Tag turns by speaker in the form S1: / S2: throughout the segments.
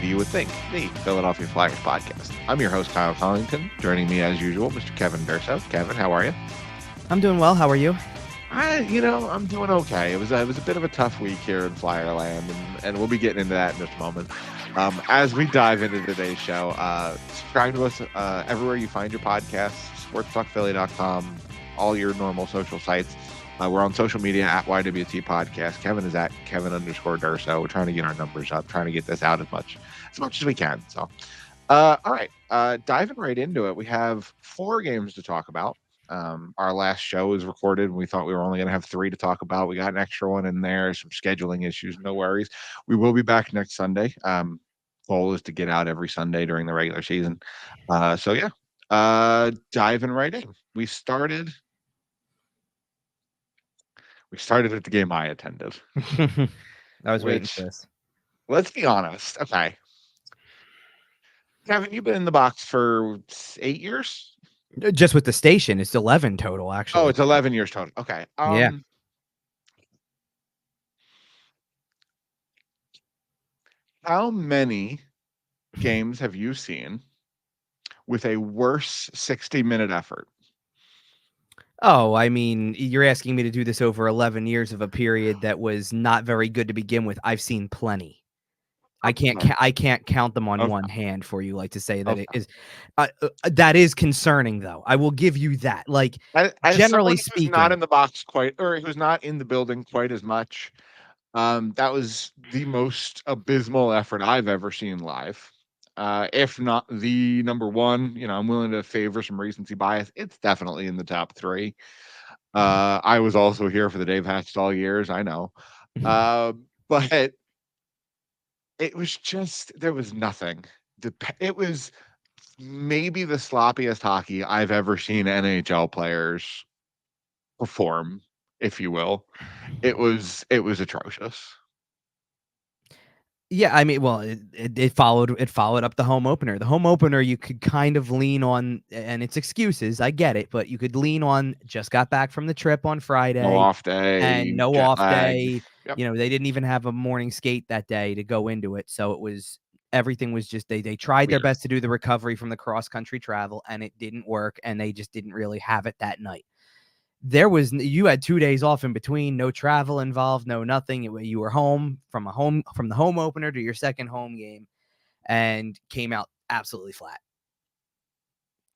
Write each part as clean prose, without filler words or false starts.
S1: You Would Think, the Philadelphia Flyers podcast. I'm your host, Kyle Collington. Joining me, as usual, Mr. Kevin Durso. Kevin, how are you?
S2: I'm doing well. How are you?
S1: I'm doing okay. It was a bit of a tough week here in Flyerland, and we'll be getting into that in just a moment. As we dive into today's show, subscribe to us everywhere you find your podcasts, sportstalkphilly.com, all your normal social sites. We're on social media at YWT Podcast. Kevin is at Kevin_Durso. We're trying to get our numbers up, trying to get this out as much as we can. So, all right, diving right into it, we have 4 games to talk about. Our last show was recorded, and we thought we were only going to have 3 to talk about. We got an extra one in there, some scheduling issues, no worries. We will be back next Sunday. Goal is to get out every Sunday during the regular season. Diving right in. We started at the game I attended.
S2: I was waiting for this.
S1: Let's be honest. Okay. Kevin, you've been in the box for 8 years?
S2: Just with the station, it's 11 total, actually.
S1: Oh, it's 11 years total. Okay.
S2: Yeah.
S1: How many games have you seen with a worse 60-minute effort?
S2: Oh, I mean, you're asking me to do this over 11 years of a period that was not very good to begin with. I've seen plenty. I can't count them on one hand for you, like to say that it is. That is concerning, though. I will give you that. Like, generally speaking,
S1: not in the box quite, or who's not in the building quite as much. That was the most abysmal effort I've ever seen live. If not the number one, I'm willing to favor some recency bias. It's definitely in the top 3. I was also here for the Dave Hatchall years. I know. But it was just, there was nothing. It was maybe the sloppiest hockey I've ever seen NHL players perform, if you will. It was atrocious.
S2: Yeah, I mean, well, it followed up the home opener. The home opener, you could kind of lean on, and it's excuses, I get it, but you could lean on, just got back from the trip on Friday.
S1: No off day.
S2: And no off day. Yep. They didn't even have a morning skate that day to go into it. So everything was just, they tried their best to do the recovery from the cross-country travel, and it didn't work, and they just didn't really have it that night. You had 2 days off in between, no travel involved, no nothing. You were home from the home opener to your second home game, and came out absolutely flat.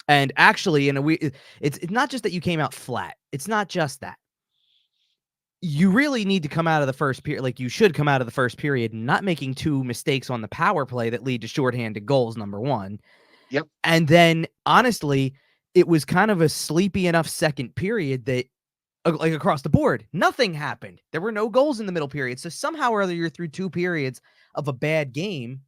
S2: And actually, it's not just that you came out flat. It's not just that. You really need to come out of the first period, like you should come out of the first period, not making 2 mistakes on the power play that lead to shorthanded goals, number 1.
S1: Yep.
S2: And then, honestly, it was kind of a sleepy enough second period that, like, across the board, nothing happened. There were no goals in the middle period. So somehow or other, you're through 2 periods of a bad game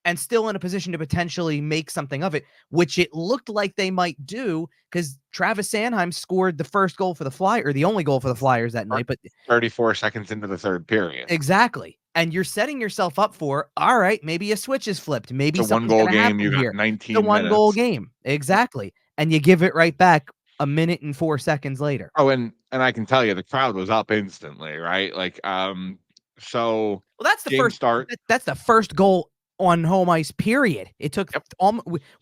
S2: and still in a position to potentially make something of it, which it looked like they might do, because Travis Sanheim scored the first goal for the Flyers, or the only goal for the Flyers that night. But
S1: 34 seconds into the third period.
S2: Exactly. And you're setting yourself up for, all right, maybe a switch is flipped. Maybe
S1: it's a 1-goal game. You got 19
S2: minutes. The 1-goal game. Exactly. And you give it right back a minute and 4 seconds later.
S1: Oh, and I can tell you, the crowd was up instantly, right? Like, so.
S2: Well, that's the first start. That's the first goal on home ice, period. It took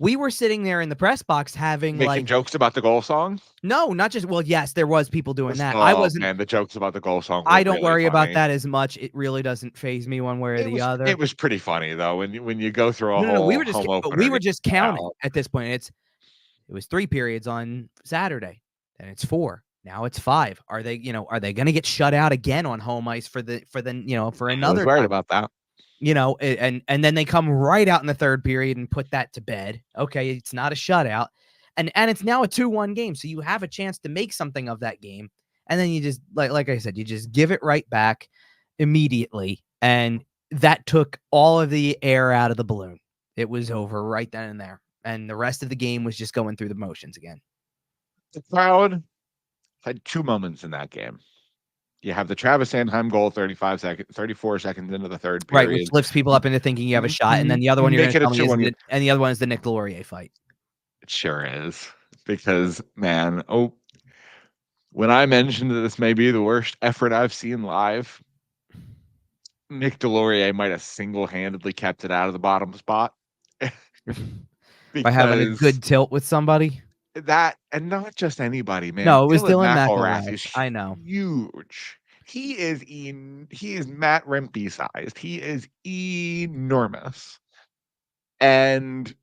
S2: we were sitting there in the press box
S1: making jokes about the goal song.
S2: No, not just, well, yes, there was people doing that.
S1: I wasn't. And the jokes about the goal song.
S2: I don't worry about that as much. It really doesn't faze me one way or the other.
S1: It was pretty funny though when you go through a whole.
S2: We were just counting at this point. It was 3 periods on Saturday, and it's 4. Now it's 5. Are they going to get shut out again on home ice for another?
S1: I was worried about that.
S2: And then they come right out in the third period and put that to bed. Okay, it's not a shutout. And it's now a 2-1 game. So you have a chance to make something of that game. And then you just, like I said, you just give it right back immediately. And that took all of the air out of the balloon. It was over right then and there. And the rest of the game was just going through the motions again.
S1: The crowd had 2 moments in that game. You have the Travis Sanheim goal 34 seconds into the third period.
S2: Right, which lifts people up into thinking you have a shot. And then the other one and the other one is the Nick Laurier fight.
S1: It sure is. Because, man, when I mentioned that this may be the worst effort I've seen live, Nick Delorier might have single-handedly kept it out of the bottom spot.
S2: By having a
S1: Because
S2: good tilt with somebody?
S1: that, and not just anybody, man.
S2: No, it was
S1: Dylan
S2: Dylan
S1: McElrath
S2: McElrath.
S1: is
S2: I know.
S1: huge. He is Matt Rempe sized. He is enormous. And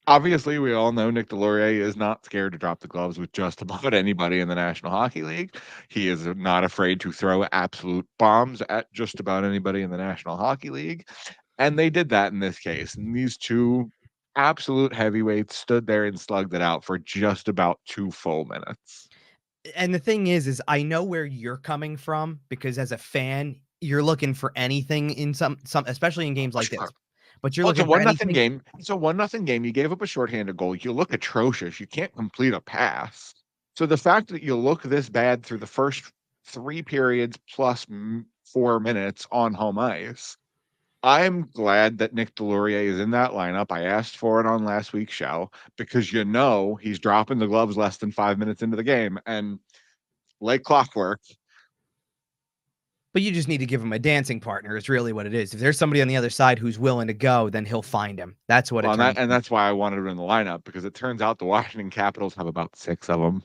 S1: obviously, we all know Nick Delorier is not scared to drop the gloves with just about anybody in the National Hockey League. He is not afraid to throw absolute bombs at just about anybody in the National Hockey League. And they did that in this case. And these two absolute heavyweights stood there and slugged it out for just about 2 full minutes.
S2: And the thing is I know where you're coming from, because as a fan, you're looking for anything in some especially in games like
S1: Sure.
S2: this. But you're
S1: Well, it's a
S2: looking for
S1: 1-0
S2: anything.
S1: game. It's a 1-0 game. You gave up a shorthanded goal. You look atrocious. You can't complete a pass. So the fact that you look this bad through the first 3 periods plus 4 minutes on home ice, I'm glad that Nick Delorier is in that lineup. I asked for it on last week's show because he's dropping the gloves less than 5 minutes into the game, and like clockwork.
S2: But you just need to give him a dancing partner is really what it is. If there's somebody on the other side who's willing to go, then he'll find him. That's what it
S1: Well,
S2: turns.
S1: and that's why I wanted him in the lineup, because it turns out the Washington Capitals have about 6 of them.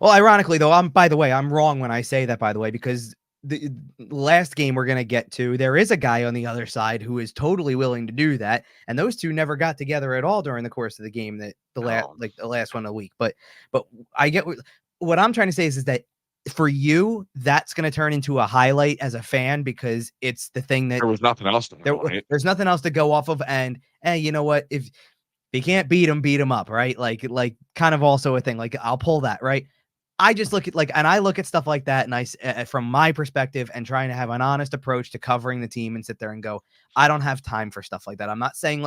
S2: Well, ironically, though, by the way, I'm wrong when I say that, by the way, because the last game we're going to get to, there is a guy on the other side who is totally willing to do that. And those two never got together at all during the course of the game, that the last one of the week. But I get what I'm trying to say is that for you, that's going to turn into a highlight as a fan, because it's the thing that
S1: There was nothing else to highlight.
S2: there's nothing else to go off of. And you know what? If you can't beat him up, right? Like kind of also a thing. Like I'll pull that, right? I just look at and I look at stuff like that, and from my perspective, and trying to have an honest approach to covering the team, and sit there and go, I don't have time for stuff like that. I'm not saying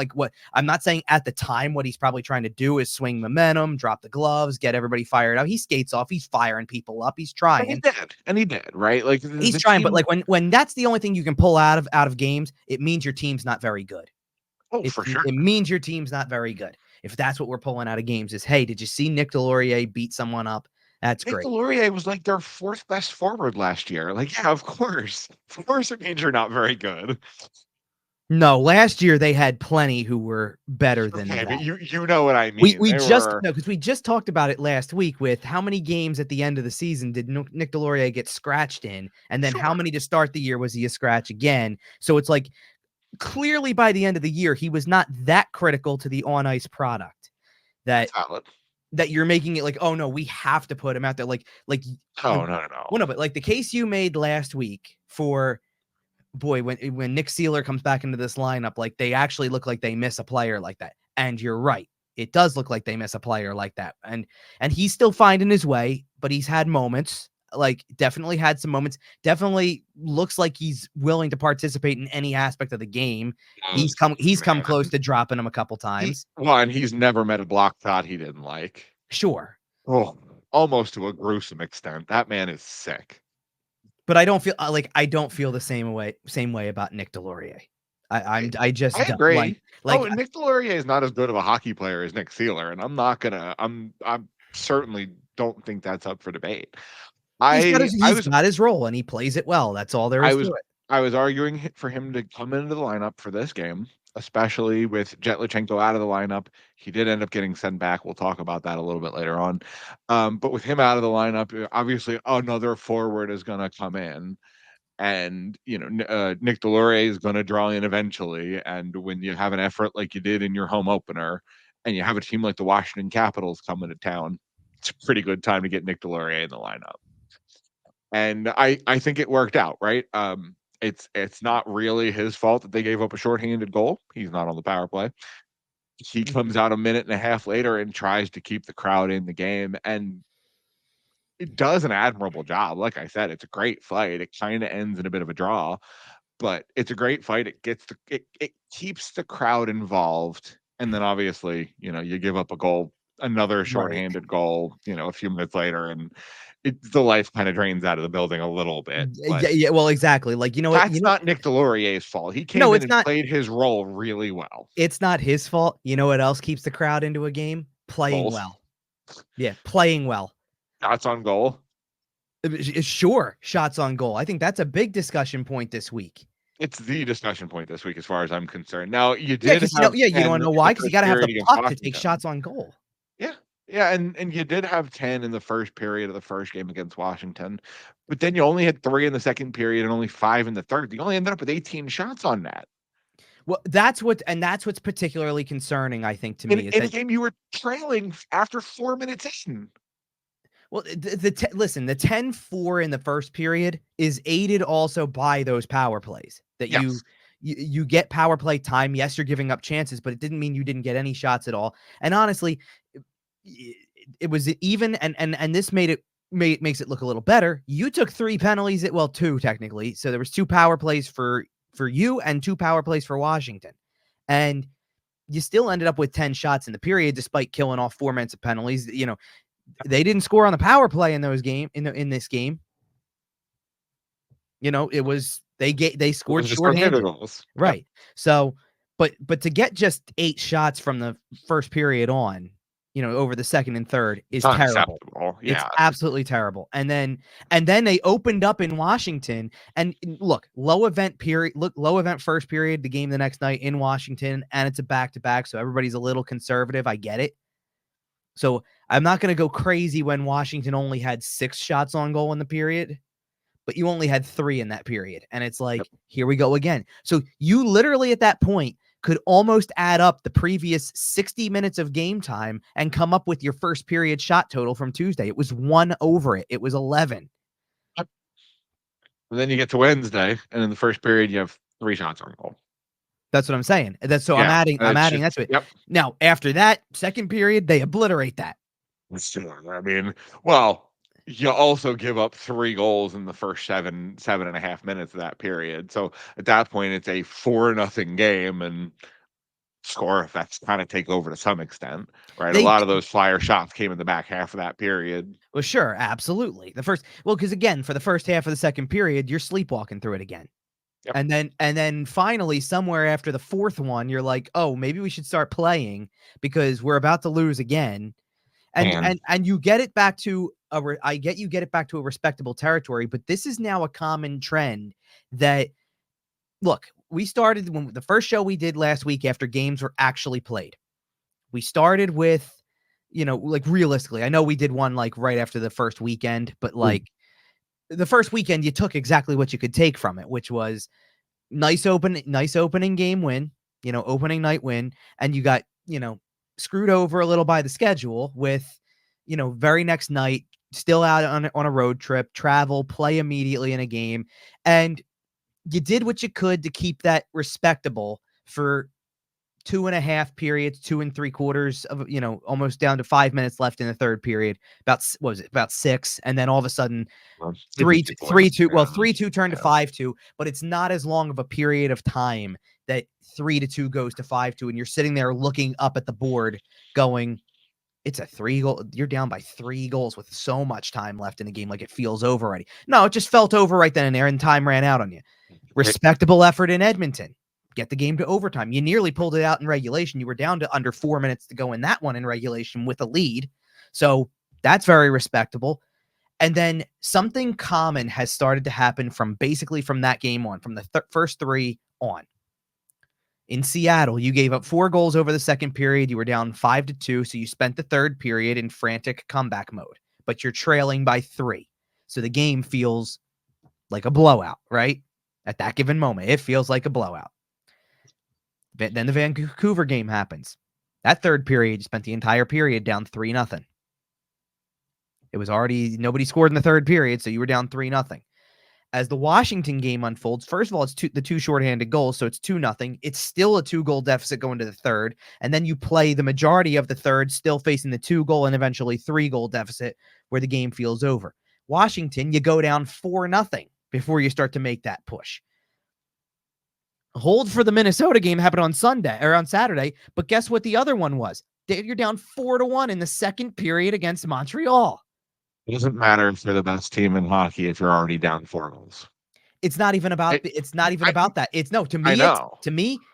S2: at the time what he's probably trying to do is swing momentum, drop the gloves, get everybody fired up. He skates off, he's firing people up, he's trying.
S1: And he did, right? Like
S2: he's trying, but when that's the only thing you can pull out of games, it means your team's not very good.
S1: Oh, for sure.
S2: It means your team's not very good. If that's what we're pulling out of games is, hey, did you see Nick Delorier beat someone up? That's
S1: Nick
S2: great.
S1: Delorier was like their 4th best forward last year. Like, yeah, of course. Of course it means you're not very good.
S2: No, last year they had plenty who were better than that.
S1: But you know what I mean.
S2: We just talked about it last week with how many games at the end of the season did Nick Delorier get scratched in, and then how many to start the year was he a scratch again? So it's like clearly by the end of the year he was not that critical to the on ice product that you're making it like, oh no, we have to put him out there. No. But like the case you made last week for, boy, when Nick Seeler comes back into this lineup, like they actually look like they miss a player like that. And you're right. It does look like they miss a player like that. And he's still finding his way, but he's had moments, like definitely had some moments, definitely looks like he's willing to participate in any aspect of the game. He's come close to dropping him a couple times.
S1: And he's never met a block shot he didn't like.
S2: Sure.
S1: Oh, almost to a gruesome extent. That man is sick.
S2: But I don't feel the same way about Nick Delorier. I
S1: agree. Nick Delorier is not as good of a hockey player as Nick Seeler, and I'm certainly don't think that's up for debate.
S2: He's got his role and he plays it well. That's all there is to it.
S1: I was arguing for him to come into the lineup for this game, especially with Jett Luchanko out of the lineup. He did end up getting sent back. We'll talk about that a little bit later on. But with him out of the lineup, obviously another forward is going to come in. And, Nick Delorier is going to draw in eventually. And when you have an effort like you did in your home opener, and you have a team like the Washington Capitals coming to town, it's a pretty good time to get Nick Delorier in the lineup. And I think it worked out, right? It's not really his fault that they gave up a shorthanded goal. He's not on the power play. He comes out a minute and a half later and tries to keep the crowd in the game, and it does an admirable job. Like I said, it's a great fight. It kind of ends in a bit of a draw, but it's a great fight. It keeps the crowd involved, and then obviously, you give up a goal, another shorthanded goal, a few minutes later, and the life kind of drains out of the building a little bit.
S2: Yeah, well, exactly. Like,
S1: that's not Nick Delorier's fault. He came in and played his role really well.
S2: It's not his fault. You know what else keeps the crowd into a game? Playing well. Yeah, playing well.
S1: Shots on goal.
S2: Sure, shots on goal. I think that's a big discussion point this week.
S1: It's the discussion point this week, as far as I'm concerned. Now, you
S2: Yeah,
S1: did
S2: because
S1: have
S2: you
S1: 10
S2: don't
S1: in
S2: know
S1: the
S2: why, because you
S1: first
S2: got to have
S1: period
S2: the
S1: against
S2: puck to take
S1: Washington.
S2: shots on goal.
S1: Yeah, and you did have 10 in the first period of the first game against Washington, but then you only had 3 in the second period and only 5 in the third. You only ended up with 18 shots on that.
S2: Well, that's what's particularly concerning, I think, to me, is
S1: In a
S2: that
S1: game you were trailing after 4 minutes in.
S2: well, listen, the 10-4 in the first period is aided also by those power plays that
S1: Yes.
S2: you get power play time. Yes, you're giving up chances, but it didn't mean you didn't get any shots at all. And honestly, it was even, and this makes it look a little better. You took 3 penalties, well, 2 technically. So there was 2 power plays for you and 2 power plays for Washington. And you still ended up with 10 shots in the period, despite killing off 4 minutes of penalties. They didn't score on the power play in this game. It was they scored shorthanded. Right.
S1: Yep.
S2: So, but to get just 8 shots from the first period on, over the second and third is terrible.
S1: Yeah.
S2: It's absolutely terrible. And then they opened up in Washington, and look, low event first period, the game the next night in Washington, and it's a back-to-back, so everybody's a little conservative. I get it. So I'm not going to go crazy when Washington only had 6 shots on goal in the period, but you only had 3 in that period. And it's like, Here we go again. So you literally at that point could almost add up the previous 60 minutes of game time and come up with your first period shot total from Tuesday. It was 1 over it. It was 11.
S1: And then you get to Wednesday, and in the first period, you have 3 shots on goal.
S2: That's what I'm saying. I'm adding that to it.
S1: Yep.
S2: Now, after that second period, they obliterate that.
S1: I mean, well, you also give up 3 goals in the first 7.5 minutes of that period. So at that point, it's a 4-0 game, and score effects kind of take over to some extent, right? A lot of those Flyer shots came in the back half of that period.
S2: Well, sure, absolutely. Because again, for the first half of the second period, you're sleepwalking through it again. Yep. And then finally, somewhere after the fourth one, you're like, oh, maybe we should start playing because we're about to lose again. And you get it back to you get it back to a respectable territory, but this is now a common trend that, look, we started when the first show we did last week after games were actually played. We started with, like realistically, I know we did one like right after the first weekend, but like the first weekend, you took exactly what you could take from it, which was nice opening game win, opening night win. And you got, screwed over a little by the schedule with, very next night, still out on a road trip, travel, play immediately in a game. And you did what you could to keep that respectable for 2.5 periods, 2 3/4 of, almost down to 5 minutes left in the third period. About 6. And then all of a sudden 3-2 turned to 5-2, but it's not as long of a period of time that 3-2 goes to 5-2. And you're sitting there looking up at the board going, it's a 3 goal. You're down by 3 goals with so much time left in the game. Like it feels over already. No, it just felt over right then and there, and time ran out on you. Respectable effort in Edmonton. Get the game to overtime. You nearly pulled it out in regulation. You were down to under 4 minutes to go in that one in regulation with a lead. So that's very respectable. And then something common has started to happen from that game on, from the first 3 on. In Seattle, you gave up 4 goals over the second period. You were down 5-2. So you spent the third period in frantic comeback mode, but you're trailing by 3. So the game feels like a blowout, right? At that given moment, it feels like a blowout. Then the Vancouver game happens. That third period, you spent the entire period down 3-0. It was already, nobody scored in the third period, so you were down 3-0. As the Washington game unfolds, first of all, it's the 2 shorthanded goals, so it's 2-0. It's still a 2-goal deficit going to the third, and then you play the majority of the third still facing the 2-goal and eventually 3-goal deficit where the game feels over. Washington, you go down 4-0 before you start to make that push. Hold for the Minnesota game happened on Saturday, but guess what the other one was? You're down 4-1 in the second period against Montreal.
S1: It doesn't matter if you're the best team in hockey if you're already down 4 goals.
S2: It's not even about that. It's no, to
S1: I
S2: me,
S1: know.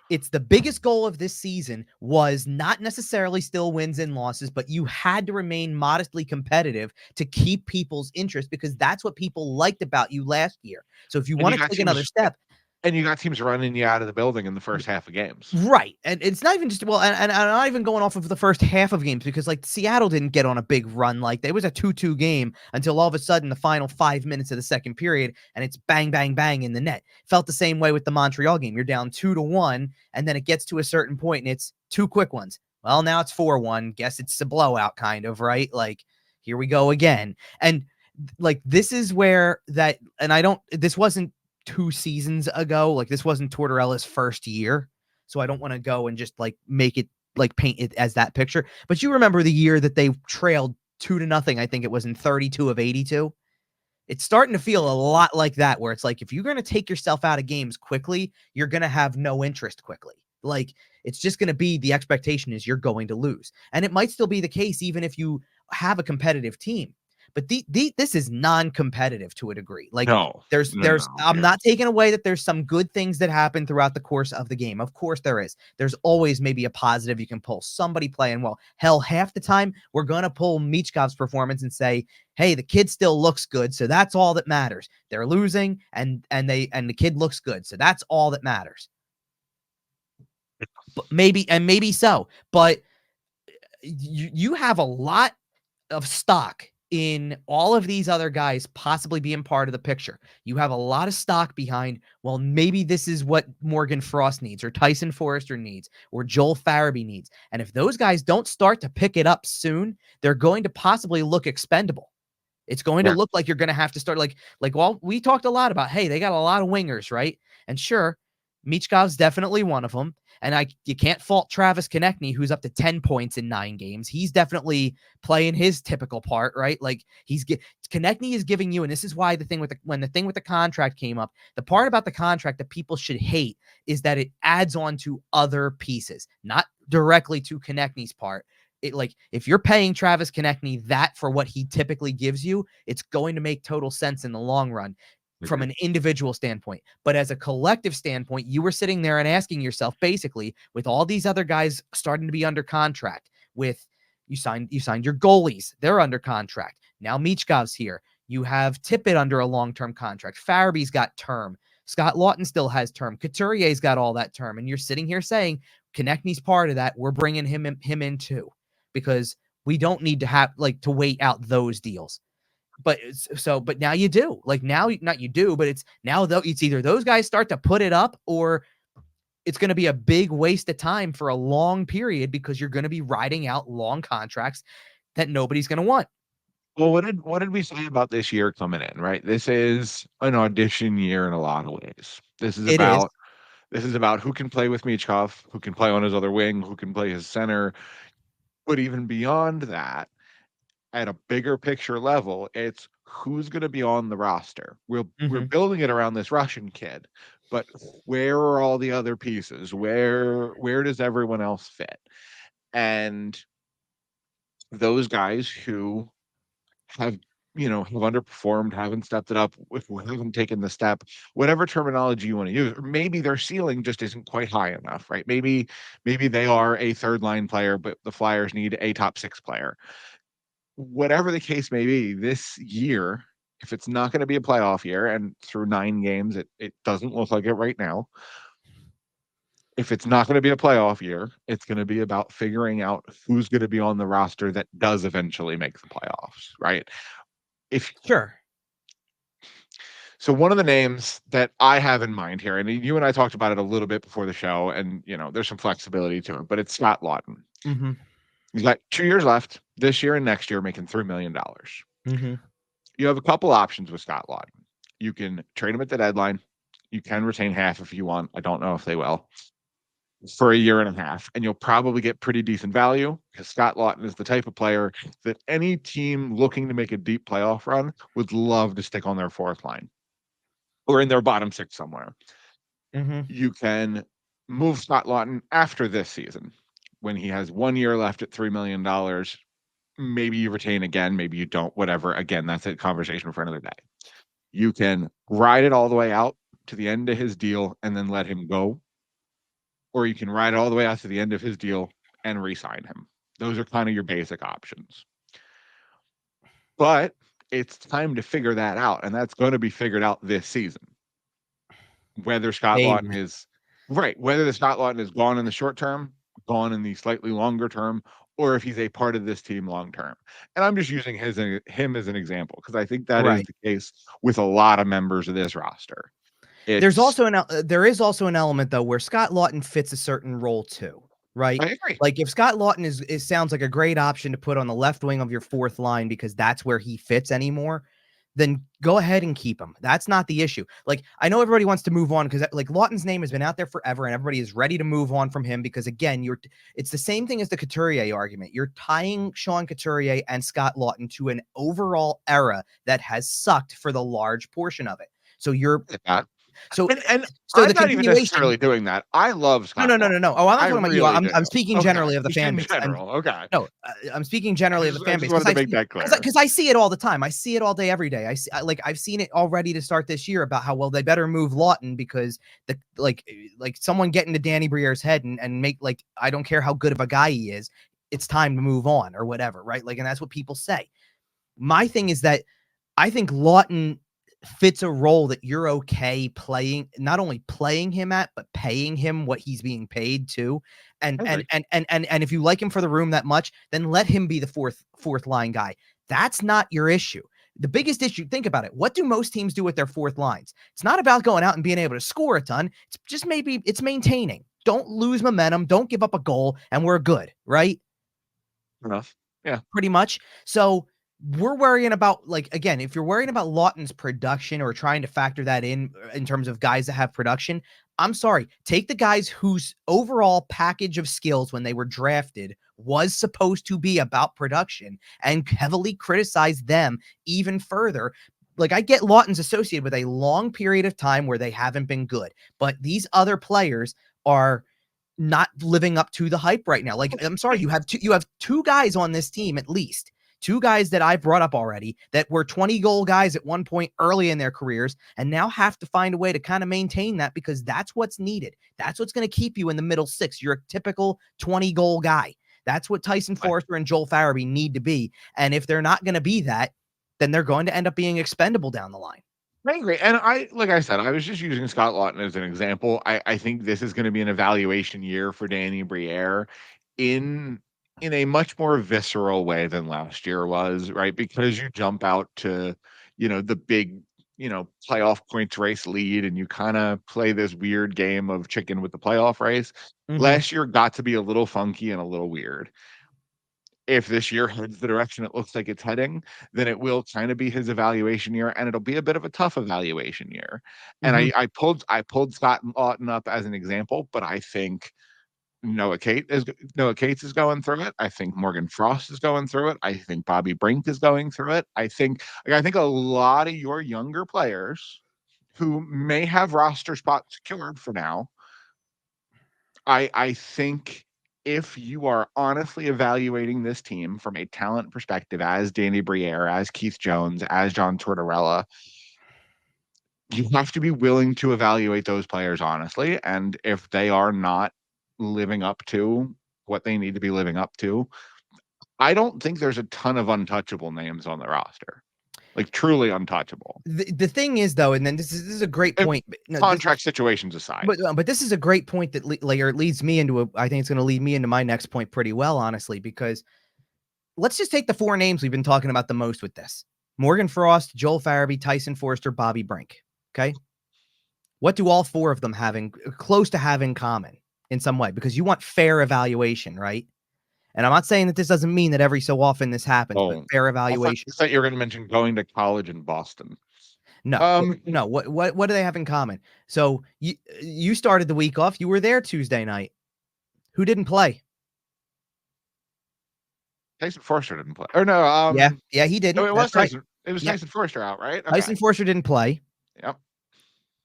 S2: it's the biggest goal of this season was not necessarily still wins and losses, but you had to remain modestly competitive to keep people's interest, because that's what people liked about you last year. So if you want to take another step,
S1: and you got teams running you out of the building in the first half of games.
S2: Right. And it's not even just, well, and I'm not even going off of the first half of games, because like Seattle didn't get on a big run like that. It was a 2-2 game until all of a sudden the final 5 minutes of the second period, and it's bang, bang, bang in the net. Felt the same way with the Montreal game. You're down 2-1, and then it gets to a certain point and it's two quick ones. Well, now it's 4-1. Guess it's a blowout, kind of, right? Like, here we go again. And like, this is where that, and this wasn't 2 seasons ago. Like, this wasn't Tortorella's first year. So I don't want to go and just like make it like paint it as that picture. But you remember the year that they trailed 2-0, I think it was, in 32 of 82. It's starting to feel a lot like that, where it's like, if you're going to take yourself out of games quickly, you're going to have no interest quickly. Like, it's just going to be, the expectation is you're going to lose. And it might still be the case even if you have a competitive team. But this is non-competitive to a degree. Like, I'm not taking away that there's some good things that happen throughout the course of the game. Of course there is. There's always maybe a positive you can pull. Somebody playing well. Hell, half the time we're going to pull Michkov's performance and say, hey, the kid still looks good, so that's all that matters. They're losing, and the kid looks good, so that's all that matters. But maybe so. But you have a lot of stock in all of these other guys possibly being part of the picture. You have a lot of stock behind, well, maybe this is what Morgan Frost needs, or Tyson Forrester needs, or Joel Farabee needs. And if those guys don't start to pick it up soon, they're going to possibly look expendable. It's going to look like you're going to have to start well, we talked a lot about, hey, they got a lot of wingers, right? And sure, Michkov's definitely one of them. And you can't fault Travis Konechny, who's up to 10 points in 9 games. He's definitely playing his typical part, right? Like, Konechny is giving you, and this is why when the thing with the contract came up, the part about the contract that people should hate is that it adds on to other pieces, not directly to Konechny's part. If you're paying Travis Konechny that for what he typically gives you, it's going to make total sense in the long run from an individual standpoint. But as a collective standpoint, you were sitting there and asking yourself, basically, with all these other guys starting to be under contract, with you signed your goalies, they're under contract. Now Michkov's here. You have Tippett under a long-term contract. Farabee's got term. Scott Lawton still has term. Couturier's got all that term. And you're sitting here saying, Konechny's part of that. We're bringing him in too, because we don't need to have to wait out those deals. But now you do. Not you do, but it's now, though, it's either those guys start to put it up, or it's going to be a big waste of time for a long period, because you're going to be riding out long contracts that nobody's going to want.
S1: Well, what did we say about this year coming in, right? This is an audition year in a lot of ways. This is about who can play with Michkov, who can play on his other wing, who can play his center. But even beyond that, at a bigger picture level, it's who's going to be on the roster. We're building it around this Russian kid, but where are all the other pieces? Where does everyone else fit? And those guys who have underperformed, haven't stepped it up, haven't taken the step, whatever terminology you want to use, or maybe their ceiling just isn't quite high enough, right? Maybe they are a third line player, but the Flyers need a top 6 player. Whatever the case may be, this year, if it's not going to be a playoff year, and through 9 games, it doesn't look like it right now. If it's not going to be a playoff year, it's going to be about figuring out who's going to be on the roster that does eventually make the playoffs, right?
S2: Sure.
S1: So one of the names that I have in mind here, and you and I talked about it a little bit before the show, and there's some flexibility to it, but it's Scott Lawton.
S2: Mm-hmm.
S1: He's got 2 years left, this year and next year, making $3 million.
S2: Mm-hmm.
S1: You have a couple options with Scott Lawton. You can trade him at the deadline. You can retain half if you want. I don't know if they will. For a year and a half, and you'll probably get pretty decent value, because Scott Lawton is the type of player that any team looking to make a deep playoff run would love to stick on their fourth line or in their bottom 6 somewhere.
S2: Mm-hmm.
S1: You can move Scott Lawton after this season when he has 1 year left at $3 million. Maybe you retain again, maybe you don't, whatever. Again, that's a conversation for another day. You can ride it all the way out to the end of his deal and then let him go, or you can ride all the way out to the end of his deal and re-sign him. Those are kind of your basic options. But it's time to figure that out, and that's going to be figured out this season. Whether Scott Laughton is whether the Scott Laughton is gone in the short term, gone in the slightly longer term, or if he's a part of this team long term. And I'm just using him as an example because I think that is the case with a lot of members of this roster.
S2: There is also an element though where Scott Laughton fits a certain role too, right?
S1: I agree.
S2: Like if Scott Laughton is sounds like a great option to put on the left wing of your fourth line because that's where he fits anymore, then go ahead and keep him. That's not the issue. Like I know everybody wants to move on because like Laughton's name has been out there forever and everybody is ready to move on from him because again, it's the same thing as the Couturier argument. You're tying Sean Couturier and Scott Laughton to an overall era that has sucked for the large portion of it. So you're
S1: so I'm not even necessarily doing that. I love Scott.
S2: No. Oh, I'm not talking about you. I'm speaking generally of the fan base.
S1: Okay.
S2: No, I'm speaking generally of the fan base.
S1: I make that clear.
S2: Because I see it all the time. I see it all day, every day. I've seen it already to start this year about how well they better move Laughton because like someone get into Danny Briere's head and make like I don't care how good of a guy he is, it's time to move on or whatever, right? Like, and that's what people say. My thing is that I think Laughton fits a role that you're okay playing, not only playing him at, but paying him what he's being paid to. And if you like him for the room that much, then let him be the fourth line guy. That's not your issue. The biggest issue, think about it. What do most teams do with their fourth lines? It's not about going out and being able to score a ton. It's just maybe it's maintaining. Don't lose momentum. Don't give up a goal. And we're good, right?
S1: Enough. Yeah.
S2: Pretty much. So we're worrying about, like, again, if you're worrying about Laughton's production or trying to factor that in terms of guys that have production, I'm sorry. Take the guys whose overall package of skills when they were drafted was supposed to be about production and heavily criticize them even further. Like, I get Laughton's associated with a long period of time where they haven't been good, but these other players are not living up to the hype right now. Like, I'm sorry, you have two guys on this team, at least. Two guys that I've brought up already that were 20-goal guys at one point early in their careers and now have to find a way to kind of maintain that because that's what's needed. That's what's going to keep you in the middle six. You're a typical 20-goal guy. That's what Tyson Foerster and Joel Farabee need to be. And if they're not going to be that, then they're going to end up being expendable down the line.
S1: I agree. And like I said, I was just using Scott Laughton as an example. I think this is going to be an evaluation year for Danny Briere in a much more visceral way than last year was, right? Because you jump out to, the big, playoff points race lead and you kind of play this weird game of chicken with the playoff race. Mm-hmm. Last year got to be a little funky and a little weird. If this year heads the direction it looks like it's heading, then it will kind of be his evaluation year, and it'll be a bit of a tough evaluation year. And mm-hmm. I pulled Scott Laughton up as an example, but I think Noah Cates is going through it. I think Morgan Frost is going through it. I think Bobby Brink is going through it. I think a lot of your younger players who may have roster spots secured for now, I think if you are honestly evaluating this team from a talent perspective as Danny Briere, as Keith Jones, as John Tortorella, you have to be willing to evaluate those players honestly. And if they are not living up to what they need to be living up to, I don't think there's a ton of untouchable names on the roster. Like truly untouchable.
S2: The thing is, though, and then this is a great point.
S1: Contract situations aside,
S2: but this is a great point that it leads me into I think it's going to lead me into my next point pretty well, honestly, because let's just take the four names we've been talking about the most with this: Morgan Frost, Joel Farabee, Tyson Foerster, Bobby Brink. Okay, what do all four of them close to have in common in some way? Because you want fair evaluation, right? And I'm not saying that this doesn't mean that every so often this happens, but fair evaluation.
S1: I thought you were going to mention going to college in Boston.
S2: No, no. What do they have in common? So you started the week off. You were there Tuesday night. Who didn't play?
S1: Tyson Foerster didn't play. Or no,
S2: yeah, he didn't.
S1: It was Tyson. It was Tyson Foerster out, right? Okay.
S2: Tyson Foerster didn't play.
S1: Yep.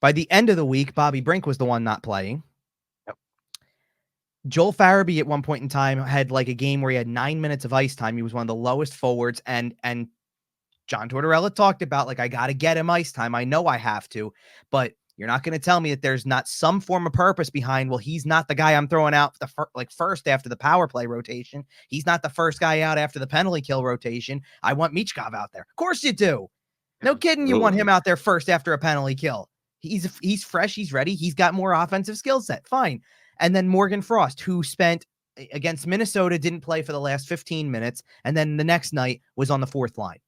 S2: By the end of the week, Bobby Brink was the one not playing.
S1: Yep.
S2: Joel Farabee at one point in time had like a game where he had 9 minutes of ice time. He was one of the lowest forwards, and John Tortorella talked about, like, I got to get him ice time. I know I have to, but You're not going to tell me that there's not some form of purpose behind, well, he's not the guy I'm throwing out first after the power play rotation. He's not the first guy out after the penalty kill rotation. I want Michkov out there. Of course you do. No kidding. You want him out there first after a penalty kill. He's fresh. He's ready. He's got more offensive skill set. Fine. And then Morgan Frost, who spent against Minnesota, didn't play for the last 15 minutes. And then the next night was on the fourth line.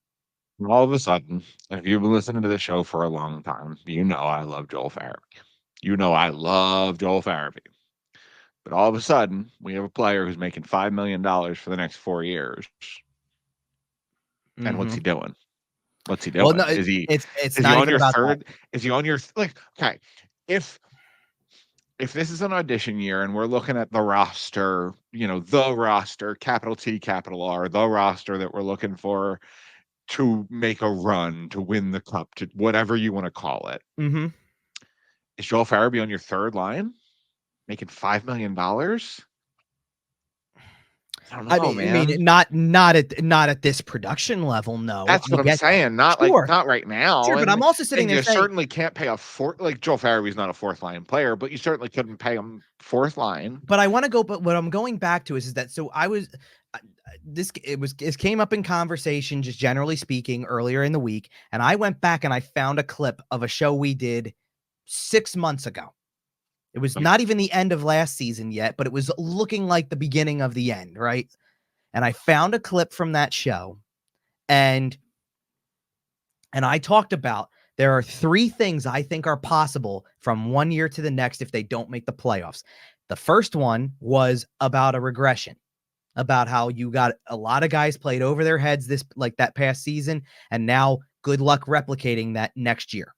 S1: All of a sudden, if you've been listening to the show for a long time, you know I love Joel Farabee. You know I love Joel Farabee. But all of a sudden, we have a player who's making $5 million for the next 4 years. And what's he doing? What's he doing?
S2: Well, no,
S1: is he
S2: not
S1: on
S2: even
S1: your third?
S2: That.
S1: Is he on your okay? If this is an audition year and we're looking at the roster, the roster, capital T, capital R, the roster that we're looking for to make a run, to win the cup, to whatever you want to call it.
S2: Mm-hmm.
S1: Is Joel Farabee on your third line making $5 million? I don't know, man.
S2: I mean, not at this production level. No,
S1: that's what I'm saying. Not right now.
S2: Sure, but I'm also sitting there saying,
S1: you certainly can't pay a fourth. Like Joel Farabee's not a fourth line player, but you certainly couldn't pay him fourth line.
S2: But I want to go. But what I'm going back to is that. So I was. It came up in conversation, just generally speaking, earlier in the week, and I went back and I found a clip of a show we did 6 months ago. It was not even the end of last season yet, but it was looking like the beginning of the end, right? And I found a clip from that show, and I talked about there are 3 things I think are possible from one year to the next if they don't make the playoffs. The first one was about a regression, about how you got a lot of guys played over their heads that past season, and now good luck replicating that next year.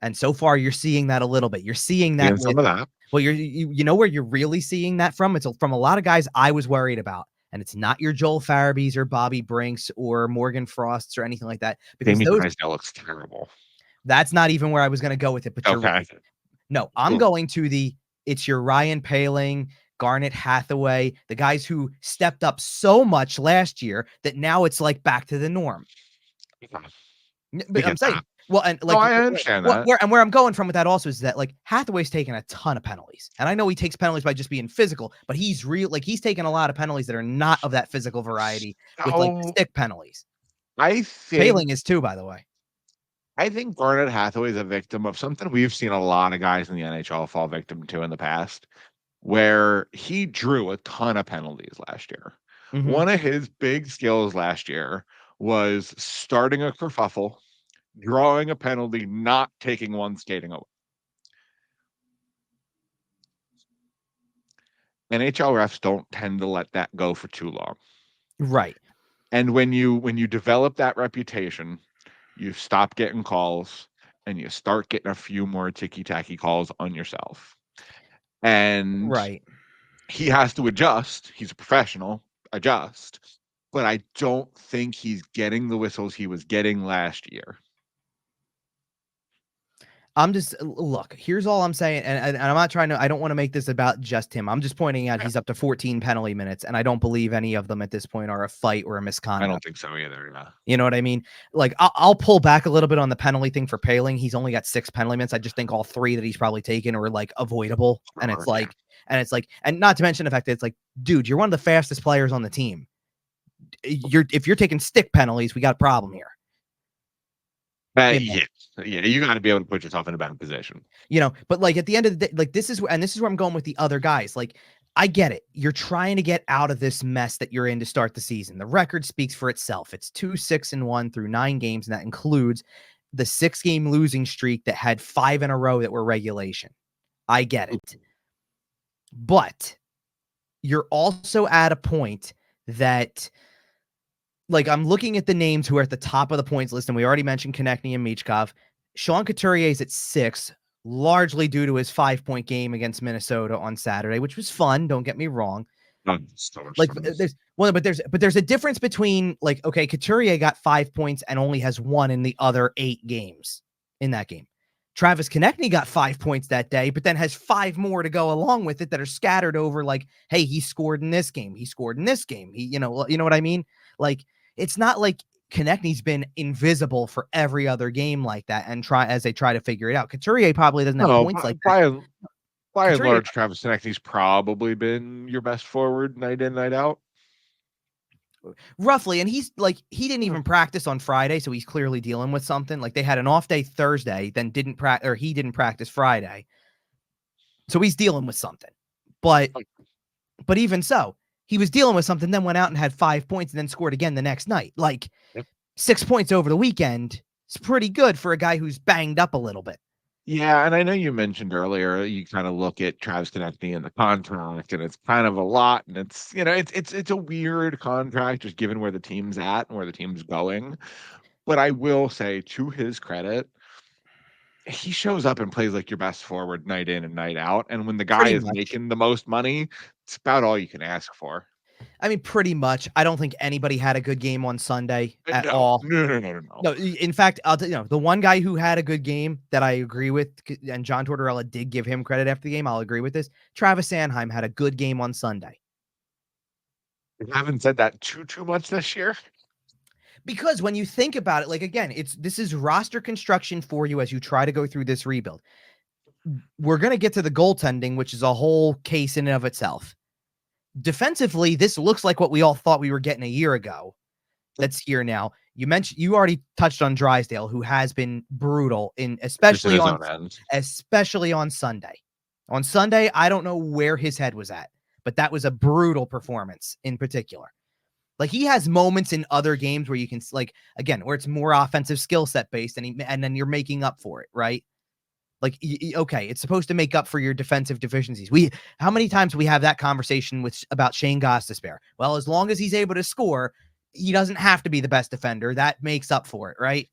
S2: And so far, you're seeing that a little bit. You're seeing that.
S1: Some of that.
S2: Well, you know where you're really seeing that from? It's from a lot of guys I was worried about. And it's not your Joel Farabees or Bobby Brinks or Morgan Frosts or anything like that. Because
S1: Jamie Drysdale looks terrible.
S2: That's not even where I was going to go with it. But you're right. No, I'm going to it's your Ryan Poehling, Garnet Hathaway, the guys who stepped up so much last year that now it's like back to the norm. But I'm saying, well, and
S1: I understand that.
S2: Where I'm going from with that also is that Hathaway's taken a ton of penalties, and I know he takes penalties by just being physical, but he's he's taken a lot of penalties that are not of that physical variety with stick penalties.
S1: I think
S2: Poehling is too, by the way.
S1: I think Garnet Hathaway is a victim of something we've seen a lot of guys in the NHL fall victim to in the past, where he drew a ton of penalties last year. Mm-hmm. One of his big skills last year was starting a kerfuffle, drawing a penalty, not taking one, skating away. NHL refs don't tend to let that go for too long.
S2: Right.
S1: And when you develop that reputation, you stop getting calls and you start getting a few more ticky-tacky calls on yourself. And
S2: right.
S1: He has to adjust. He's a professional, adjust. But I don't think he's getting the whistles he was getting last year.
S2: Look, here's all I'm saying. And I'm not I don't want to make this about just him. I'm just pointing out he's up to 14 penalty minutes. And I don't believe any of them at this point are a fight or a misconduct.
S1: I don't think so either. Yeah.
S2: You know what I mean? I'll pull back a little bit on the penalty thing for Poehling. He's only got 6 penalty minutes. I just think all 3 that he's probably taken are avoidable. And it's and not to mention the fact that it's dude, you're one of the fastest players on the team. If you're taking stick penalties, we got a problem here.
S1: Yeah, you got to be able to put yourself in a better position.
S2: But at the end of the day, this is where I'm going with the other guys. I get it. You're trying to get out of this mess that you're in to start the season. The record speaks for itself. It's 2-6-1 through 9 games, and that includes the 6-game losing streak that had 5 in a row that were regulation. I get it. But you're also at a point that I'm looking at the names who are at the top of the points list, and we already mentioned Konechny and Michkov. Sean Couturier is at 6, largely due to his 5-point game against Minnesota on Saturday, which was fun. Don't get me wrong. There's a difference between Couturier got 5 points and only has 1 in the other 8 games in that game. Travis Konechny got 5 points that day, but then has 5 more to go along with it that are scattered over hey, he scored in this game. He scored in this game. He, you know what I mean? It's not Konechny's been invisible for every other game like that, and as they try to figure it out. Couturier probably doesn't have points like that.
S1: By and large, Travis Konechny's probably been your best forward night in, night out.
S2: Roughly, and he's like, he didn't even practice on Friday, so he's clearly dealing with something. Like, they had an off day Thursday, then he didn't practice Friday. So he's dealing with something. But even so, he was dealing with something, then went out and had 5 points and then scored again the next night. Like, 6 points over the weekend is pretty good for a guy who's banged up a little bit.
S1: Yeah, and I know you mentioned earlier, you kind of look at Travis Konechny and the contract, and it's kind of a lot, and it's, you know, it's a weird contract just given where the team's at and where the team's going. But I will say, to his credit, he shows up and plays like your best forward night in and night out. And when the guy is making the most money, it's about all you can ask for.
S2: I mean, pretty much. I don't think anybody had a good game on Sunday at all.
S1: No.
S2: In fact, I'll tell you, the one guy who had a good game that I agree with, and John Tortorella did give him credit after the game, I'll agree with this. Travis Sanheim had a good game on Sunday.
S1: You haven't said that too much this year.
S2: Because when you think about it, like, again, this is roster construction for you as you try to go through this rebuild. We're going to get to the goaltending, which is a whole case in and of itself. Defensively, this looks like what we all thought we were getting a year ago. That's here now. You already touched on Drysdale, who has been brutal especially on Sunday. On Sunday, I don't know where his head was at, but that was a brutal performance in particular. Like, he has moments in other games where you can, like, again, where it's more offensive skill set based, and then you're making up for it, right? Like, okay, it's supposed to make up for your defensive deficiencies. How many times we have that conversation about Shane Gostisbehere? Well, as long as he's able to score, he doesn't have to be the best defender. That makes up for it, right?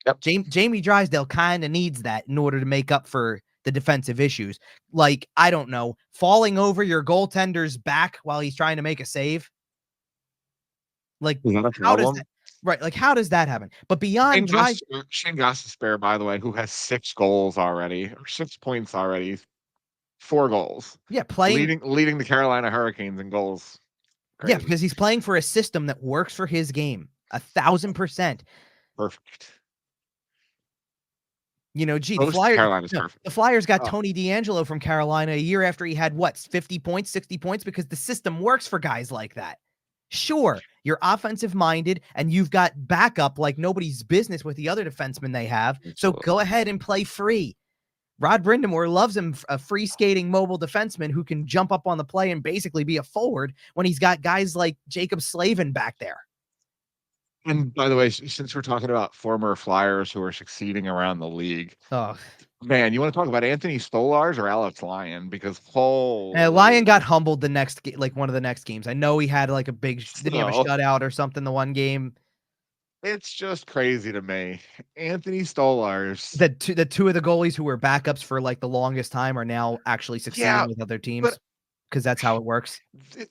S1: Yep.
S2: Jamie Drysdale kind of needs that in order to make up for the defensive issues. Like, I don't know, falling over your goaltender's back while he's trying to make a save. Like, how does that? Right, like, how does that happen? But beyond
S1: Shane Gostisbehere, by the way, who has 6 goals already, or 6 points already, 4 goals.
S2: Yeah,
S1: leading the Carolina Hurricanes in goals.
S2: Crazy. Yeah, because he's playing for a system that works for his game 1,000%.
S1: Perfect.
S2: You know, the Flyers got Tony DeAngelo from Carolina a year after he had 50 points, 60 points, because the system works for guys like that. Sure, you're offensive minded and you've got backup like nobody's business with the other defensemen they have. Absolutely. So go ahead and play free. Rod Brind'Amour loves him, a free skating mobile defenseman who can jump up on the play and basically be a forward when he's got guys like Jacob Slavin back there.
S1: And by the way, since we're talking about former Flyers who are succeeding around the league, man, you want to talk about Anthony Stolarz or Alex Lyon? Because
S2: Lyon got humbled one of the next games. I know he had like a big, didn't he have a shutout or something the one game?
S1: It's just crazy to me. Anthony Stolarz.
S2: The two of the goalies who were backups for like the longest time are now actually succeeding with other teams. Because that's how it works.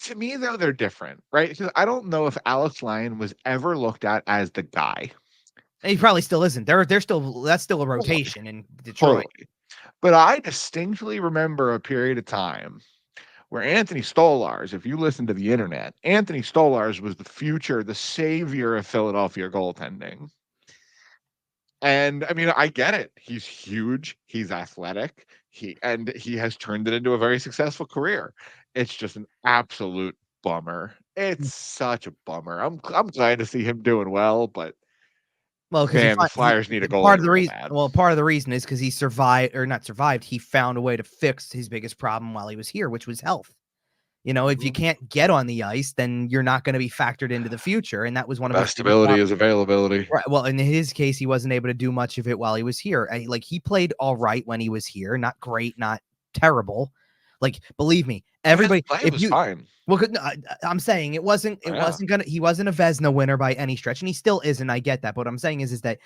S1: To me, though, they're different, right? Because I don't know if Alex Lyon was ever looked at as the guy.
S2: And he probably still isn't. That's still a rotation in Detroit.
S1: Totally. But I distinctly remember a period of time where Anthony Stolarz, if you listen to the internet, Anthony Stolarz was the savior of Philadelphia goaltending. And I mean, I get it. He's huge. He's athletic. He has turned it into a very successful career. It's just an absolute bummer. It's such a bummer. I'm glad to see him doing well, but because the Flyers need a goalie.
S2: Part of the reason is because he not survived. He found a way to fix his biggest problem while he was here, which was health. You know, if you can't get on the ice, then you're not going to be factored into the future. And that was one of
S1: best ability is availability.
S2: Right. Well, in his case, he wasn't able to do much of it while he was here. He played all right when he was here. Not great, not terrible. Like, believe me, everybody.
S1: Was fine.
S2: Well, I'm saying he wasn't a Vezina winner by any stretch, and he still isn't. I get that. But what I'm saying is that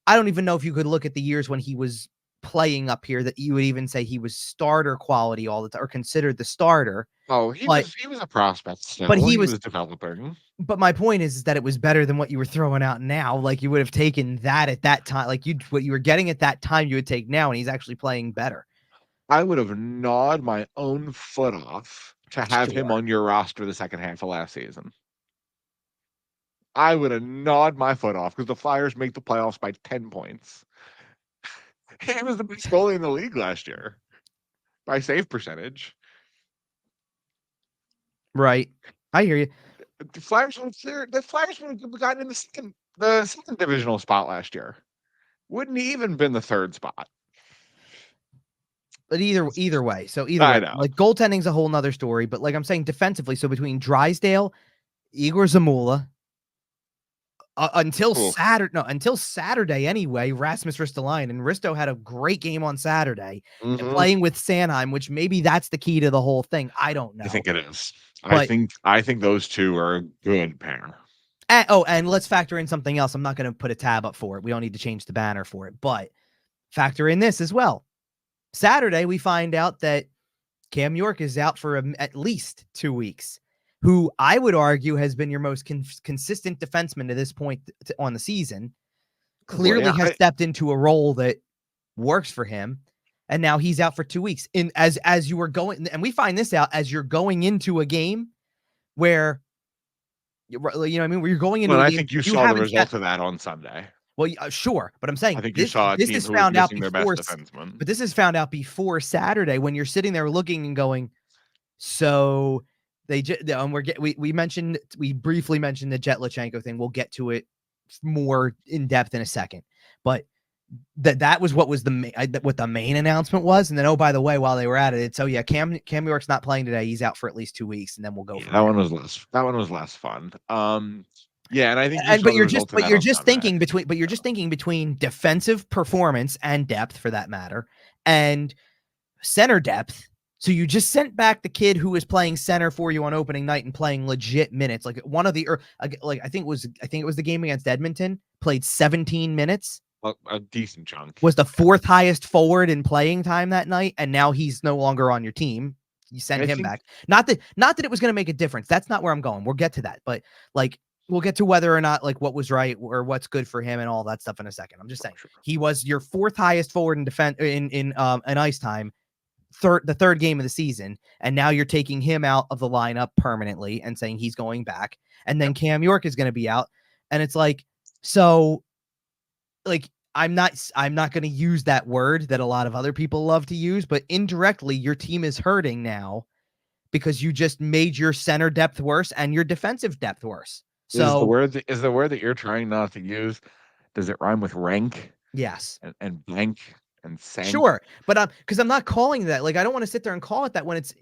S2: I don't even know if you could look at the years when he was playing up here that you would even say he was starter quality all the time or considered the starter.
S1: Oh, he was a prospect still, but he was developing.
S2: But my point is that it was better than what you were throwing out now. Like, you would have taken that at that time. Like, what you were getting at that time, you would take now, and he's actually playing better.
S1: I would have gnawed my own foot off to have him on your roster the second half of last season. I would have gnawed my foot off because the Flyers make the playoffs by 10 points. He was the best goalie in the league last year by save percentage.
S2: Right. I hear you.
S1: The Flyers would have gotten in the second divisional spot last year. Wouldn't even been the third spot.
S2: But either way, like goaltending's a whole nother story. But like I'm saying, defensively, so between Drysdale, Igor Zamula, until Saturday anyway, Rasmus Ristolainen, and Risto had a great game on Saturday, and playing with Sanheim, which maybe that's the key to the whole thing. I don't know.
S1: I think it is. But I think those two are a good pair.
S2: And let's factor in something else. I'm not going to put a tab up for it. We don't need to change the banner for it, but factor in this as well. Saturday, we find out that Cam York is out for at least 2 weeks, who I would argue has been your most consistent defenseman to this point on the season. Clearly has stepped into a role that works for him, and now he's out for 2 weeks. As you were going, and we find this out as you're going into a game where, you know what I mean, where you're going into.
S1: I think you saw the result of that on Sunday.
S2: Well, sure, but I'm saying
S1: I think you saw a team who was missing their best defenseman.
S2: But this is found out before Saturday when you're sitting there looking and going, so we briefly mentioned the Jett Luchanko thing. We'll get to it more in depth in a second, but that was what the main announcement was. And then, oh, by the way, while they were at it, so yeah, Cam York's not playing today. He's out for at least 2 weeks, and then we'll go.
S1: That one was less fun. Yeah, and I think
S2: you're just thinking between defensive performance and depth, for that matter, and center depth. So you just sent back the kid who was playing center for you on opening night and playing legit minutes. Like one of the, I think it was the game against Edmonton, played 17 minutes.
S1: A decent chunk.
S2: Was the fourth highest forward in playing time that night, and now he's no longer on your team. You send him back. Not that it was going to make a difference. That's not where I'm going. We'll get to that, but like we'll get to whether or not like what was right or what's good for him and all that stuff in a second. I'm just saying he was your fourth highest forward in defense in ice time, the third game of the season, and now you're taking him out of the lineup permanently and saying he's going back, and then Cam York is going to be out, and it's like so. Like I'm not going to use that word that a lot of other people love to use, but indirectly your team is hurting now because you just made your center depth worse and your defensive depth worse. So
S1: is the word that you're trying not to use, does it rhyme with rank?
S2: Yes.
S1: And blank and sank?
S2: Sure, but because I'm not calling that. Like I don't want to sit there and call it that when it's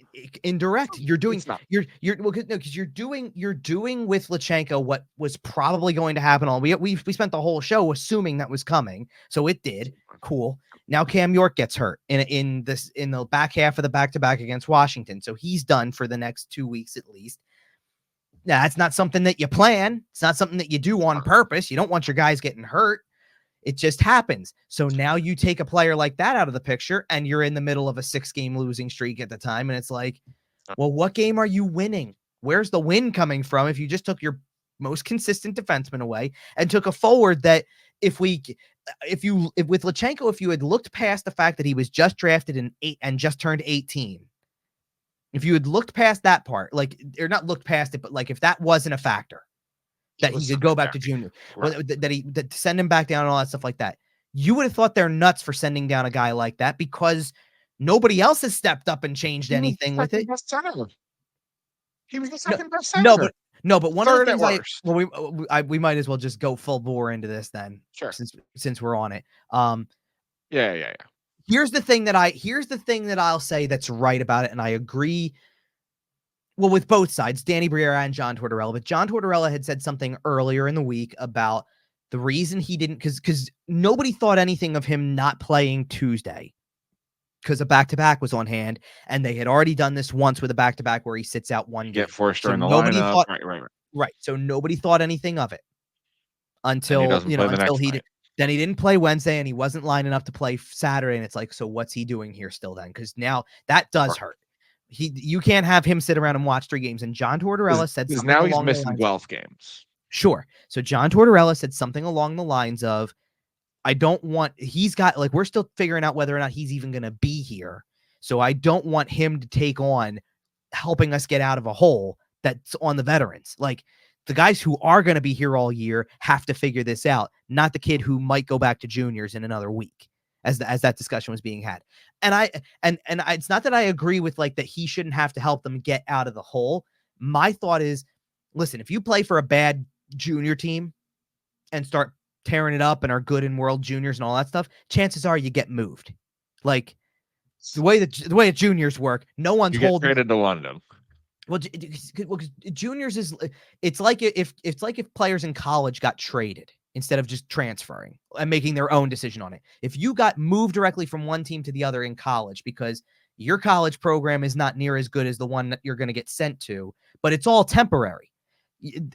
S2: indirect. You're doing because you're doing with Luchanko what was probably going to happen. We spent the whole show assuming that was coming, so it did. Cool. Now Cam York gets hurt in the back half of the back-to-back against Washington, so he's done for the next 2 weeks at least. Now that's not something that you plan. It's not something that you do on purpose. You don't want your guys getting hurt. It just happens. So now you take a player like that out of the picture and you're in the middle of a 6-game losing streak at the time. And it's like, well, what game are you winning? Where's the win coming from? If you just took your most consistent defenseman away and took a forward that with Luchanko, if you had looked past the fact that he was just drafted in 8 and just turned 18, if you had looked past that part, or not looked past it, but like if that wasn't a factor, that he could go back to junior, right. that send him back down and all that stuff like that. You would have thought they're nuts for sending down a guy like that because nobody else has stepped up and changed anything with it.
S1: He was the second best center.
S2: No, but one of the things we might as well just go full bore into this then.
S1: Sure.
S2: Since we're on it.
S1: Yeah.
S2: Here's the thing that I'll say that's right about it, and I agree. Well, with both sides, Danny Briere and John Tortorella. But John Tortorella had said something earlier in the week about the reason he didn't, because nobody thought anything of him not playing Tuesday because a back-to-back was on hand, and they had already done this once with a back-to-back where he sits out one game.
S1: Get forced during the lineup.
S2: Right. So nobody thought anything of it until he didn't play Wednesday and he wasn't lining up to play Saturday. And it's like, so what's he doing here still then? Because now that does hurt. You can't have him sit around and watch 3 games. And John Tortorella said something
S1: now he's missing 12 games.
S2: Sure. So John Tortorella said something along the lines of, we're still figuring out whether or not he's even going to be here. So I don't want him to take on helping us get out of a hole that's on the veterans. Like The guys who are going to be here all year have to figure this out, not the kid who might go back to juniors in another week, as that discussion was being had. And it's not that I agree with like that he shouldn't have to help them get out of the hole. My thought is, listen, if you play for a bad junior team and start tearing it up and are good in World Juniors and all that stuff, chances are you get moved. Like the way that juniors work, no one's
S1: holding. You
S2: get
S1: traded to London.
S2: Well, juniors is it's like if players in college got traded instead of just transferring and making their own decision on it. If you got moved directly from one team to the other in college because your college program is not near as good as the one that you're going to get sent to, but it's all temporary.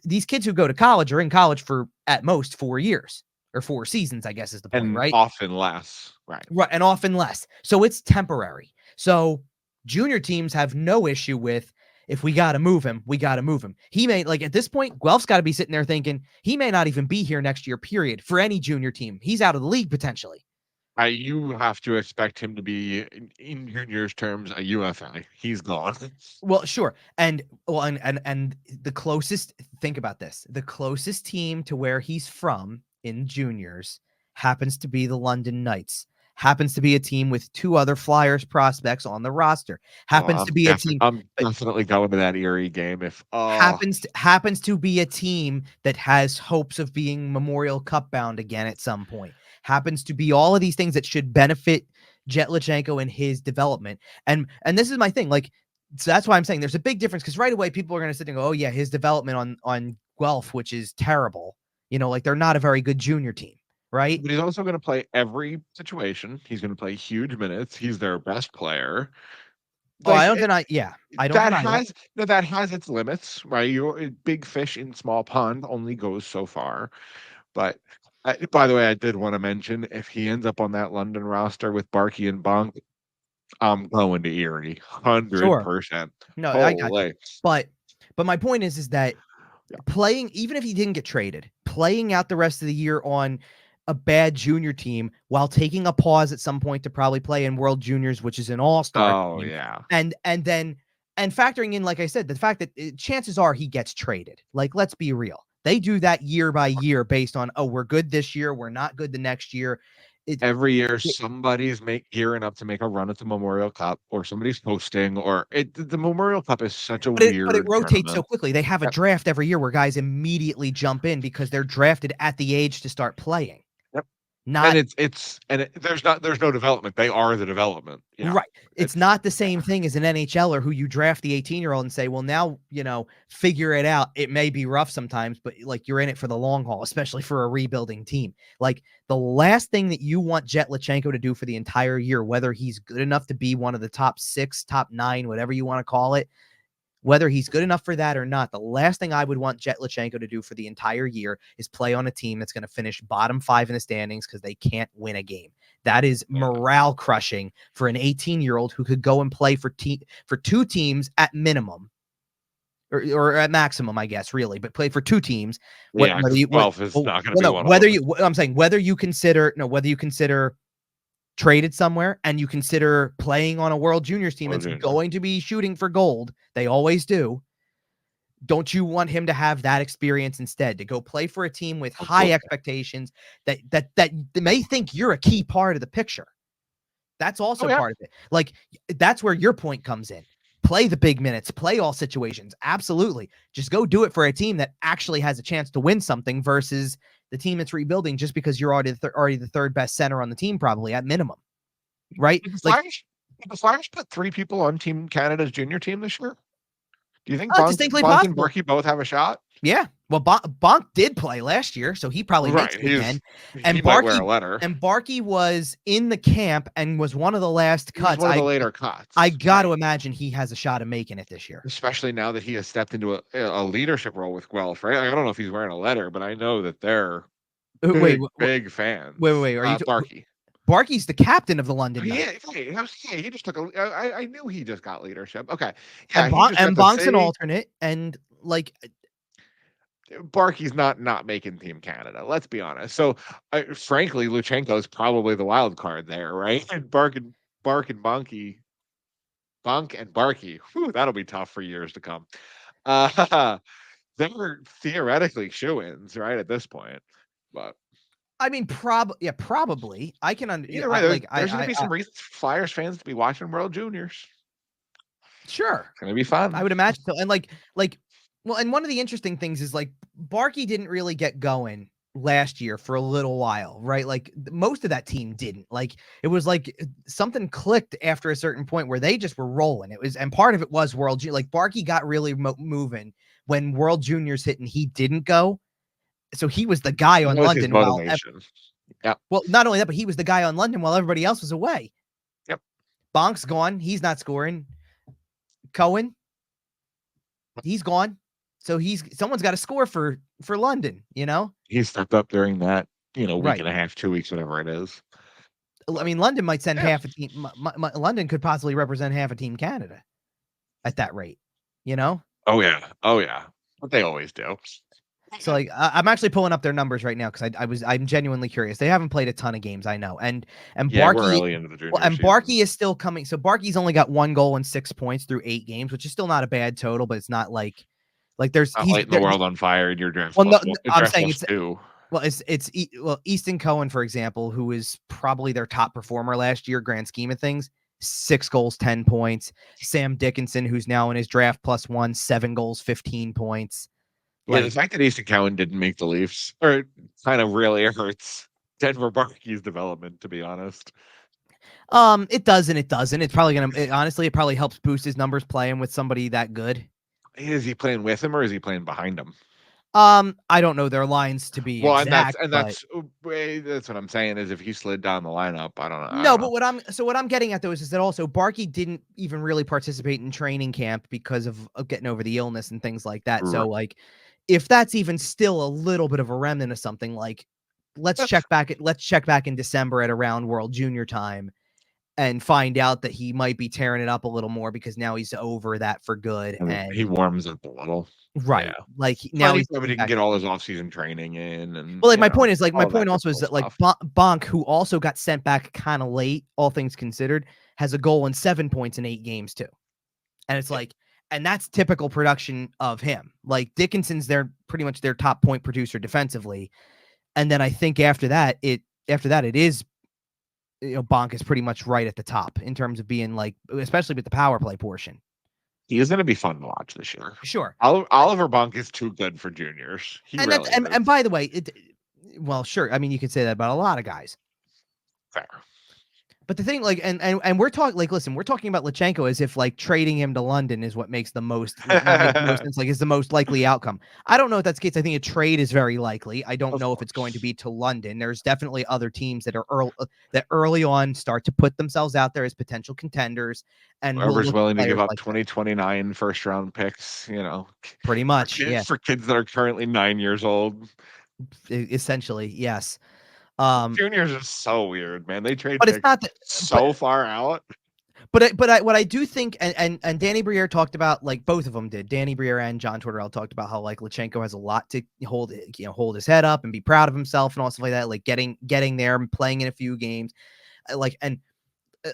S2: These kids who go to college are in college for at most 4 years or 4 seasons, I guess is the point,
S1: and
S2: right?
S1: Often less, right?
S2: Right, and often less. So it's temporary. So junior teams have no issue with, if we got to move him, we got to move him. He may, like at this point, Guelph's got to be sitting there thinking he may not even be here next year, period, for any junior team. He's out of the league potentially.
S1: You have to expect him to be, in juniors terms, a UFA. He's gone.
S2: Well, sure. And the closest, think about this, the closest team to where he's from in juniors happens to be the London Knights. Happens to be a team with 2 other Flyers prospects on the roster. Happens to be a team.
S1: I'm definitely going to that Erie game. If
S2: happens to be a team that has hopes of being Memorial Cup bound again at some point. Happens to be all of these things that should benefit Jett Luchanko and his development. And this is my thing. Like, so that's why I'm saying there's a big difference, because right away people are going to sit and go, oh yeah, his development on Guelph, which is terrible. Like they're not a very good junior team. Right.
S1: But he's also going to play every situation. He's going to play huge minutes. He's their best player.
S2: Like, I don't deny. Yeah, I don't
S1: that
S2: deny
S1: has that. That has its limits, right? You're big fish in small pond only goes so far. But by the way, I did want to mention, if he ends up on that London roster with Barkey and Bonk, I'm going to Erie, 100%.
S2: No, I got you. But my point is that playing, even if he didn't get traded, playing out the rest of the year on a bad junior team while taking a pause at some point to probably play in World Juniors, which is an all-star team, and factoring in, like I said, the fact that chances are he gets traded. Like, let's be real. They do that year by year based on, oh, we're good this year, we're not good the next year.
S1: Every year somebody's gearing up to make a run at the Memorial Cup, or somebody's hosting, or the Memorial Cup is such a weird
S2: but it rotates so quickly. They have a draft every year where guys immediately jump in because they're drafted at the age to start playing.
S1: Not, and there's no development. They are the development. Yeah.
S2: Right. It's not the same thing as an NHLer who you draft the 18-year-old and say, well, now, figure it out. It may be rough sometimes, but like you're in it for the long haul, especially for a rebuilding team. Like the last thing that you want Jett Luchanko to do for the entire year, whether he's good enough to be one of the top 6, top 9, whatever you want to call it, whether he's good enough for that or not, the last thing I would want Jett Luchanko to do for the entire year is play on a team that's going to finish bottom 5 in the standings because they can't win a game. That is morale crushing for an 18-year-old who could go and play for 2 teams at minimum, or at maximum, I guess, really, but play for 2 teams.
S1: Yeah, 12 is not going to be one of them.
S2: I'm saying whether you consider traded somewhere and you consider playing on a World Juniors team that's going to be shooting for gold, they always do. Don't you want him to have that experience instead, to go play for a team with high expectations that may think you're a key part of the picture? That's also part of it. Like, that's where your point comes in. Play the big minutes, play all situations. Absolutely. Just go do it for a team that actually has a chance to win something versus the team that's rebuilding just because you're already the third best center on the team, probably at minimum. Right?
S1: Did the Flyers put 3 people on Team Canada's junior team this year? Do you think Bonk and Barkey both have a shot?
S2: Yeah. Well, Bonk did play last year, so he probably makes it again. And
S1: he might wear a letter.
S2: And Barkey was in the camp and was one of the last cuts.
S1: One of the later cuts.
S2: I got to imagine he has a shot of making it this year.
S1: Especially now that he has stepped into a leadership role with Guelph, right? I don't know if he's wearing a letter, but I know that they're big fans.
S2: Wait. Are you
S1: Barkey?
S2: Barkey's the captain of the London Knights.
S1: Yeah, he just took I knew he just got leadership. Okay.
S2: Yeah, and Bonk's an alternate, and like
S1: Barkey's not making Team Canada. Let's be honest. So, frankly, Luchanko is probably the wild card there, right? And Bonk and Barkey, Bonk and Barkey. Whew, that'll be tough for years to come. they're theoretically shoo-ins, right, at this point. But
S2: I mean, probably. I can
S1: either way, there's going to
S2: I
S1: be some reasons for Flyers fans to be watching World Juniors.
S2: sure.
S1: It's going to be fun.
S2: I would imagine so. And well, and one of the interesting things is like Barkey didn't really get going last year for a little while, right? Like most of that team didn't. Like it was like something clicked after a certain point where they just were rolling. It was, and part of it was like Barkey got really moving when World Juniors hit and he didn't go. So he was the guy on London while well, not only that, but he was the guy on London while everybody else was away.
S1: Yep.
S2: Bonk's gone. He's not scoring. Cohen, he's gone. So someone's got to score for London, you know?
S1: He stepped up during that, week and a half, 2 weeks, whatever it is.
S2: I mean, London might send half a team. London could possibly represent half a team Canada at that rate, you know?
S1: Oh yeah. But they always do.
S2: So like, I'm actually pulling up their numbers right now because I'm genuinely curious. They haven't played a ton of games, I know, and Barkey,
S1: we're early into the junior
S2: and Barkey is still coming. So Barkey's only got 1 goal and 6 points through 8 games, which is still not a bad total, but it's not like there's
S1: not lighting the world on fire in your draft.
S2: Well, no, I'm saying it's 2. Well, Easton Cohen, for example, who is probably their top performer last year, grand scheme of things. 6 goals, 10 points. Sam Dickinson, who's now in his draft +1, 7 goals, 15 points.
S1: Yeah, the fact that Easton Cohen didn't make the Leafs, or kind of really hurts Denver Barkey's development, to be honest.
S2: It does and it doesn't. It's probably honestly, it probably helps boost his numbers playing with somebody that good.
S1: Is he playing with him or is he playing behind him?
S2: I don't know their lines to be exact.
S1: That's what I'm saying is if he slid down the lineup, I don't know.
S2: No, but what I'm getting at though is that also Barkey didn't even really participate in training camp because of getting over the illness and things like that. Right. So like, if that's even still a little bit of a remnant of something, like let's check back in December at around World Junior time and find out that he might be tearing it up a little more because now he's over that for good. And
S1: he warms up a little.
S2: Right. Yeah. Like now
S1: he can get all his off-season training in. And
S2: well, like my point also is that like Bonk, who also got sent back kind of late, all things considered, has a goal and 7 points in 8 games too. And it's like, and that's typical production of him. Like Dickinson's pretty much their top point producer defensively. And then I think after that it is, Bonk is pretty much right at the top in terms of being like, especially with the power play portion.
S1: He is going to be fun to watch this year.
S2: Sure.
S1: Oliver Bonk is too good for juniors.
S2: And by the way, well, sure. I mean, you could say that about a lot of guys.
S1: Fair.
S2: But the thing, like, and we're talking, like, listen, we're talking about Luchanko as if like trading him to London is what makes the most sense, like, is the most likely outcome. I don't know if that's the case. I think a trade is very likely. I don't know if it's going to be to London. There's definitely other teams that are early on start to put themselves out there as potential contenders, and
S1: whoever's willing to give up 2029 first round picks,
S2: pretty much,
S1: for kids that are currently 9 years old.
S2: Essentially, yes.
S1: Juniors are so weird, man. They trade,
S2: but it's not
S1: far out.
S2: But what I do think, and Danny Briere talked about, like both of them did. Danny Briere and John Tortorella talked about how like Luchanko has a lot to hold his head up and be proud of himself and all stuff like that. Like getting there and playing in a few games, and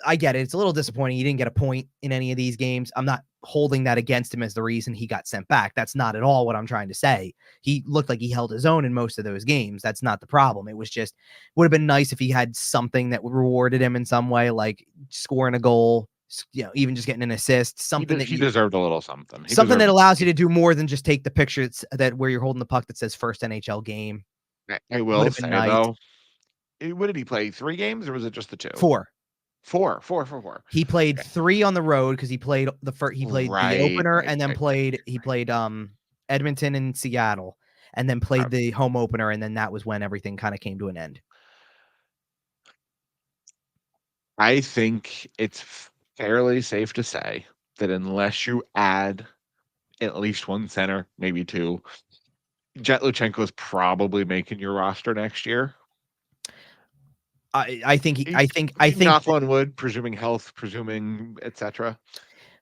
S2: I get it. It's a little disappointing he didn't get a point in any of these games. I'm not holding that against him as the reason he got sent back. That's not at all what I'm trying to say. He looked like he held his own in most of those games. That's not the problem. It was just, would have been nice if he had something that rewarded him in some way, like scoring a goal, even just getting an assist, something
S1: he deserved a little something.
S2: Something that allows you to do more than just take the picture that where you're holding the puck that says first NHL game.
S1: I will say though, what did he play? 3 games or was it just the 2?
S2: 4.
S1: 4.
S2: He played 3 on the road because he played the first. He played the opener and then played Edmonton and Seattle, and then played the home opener, and then that was when everything kind of came to an end.
S1: I think it's fairly safe to say that unless you add at least 1 center, maybe 2, Jett Luchanko is probably making your roster next year.
S2: I think
S1: knock on wood, presuming health, presuming etc.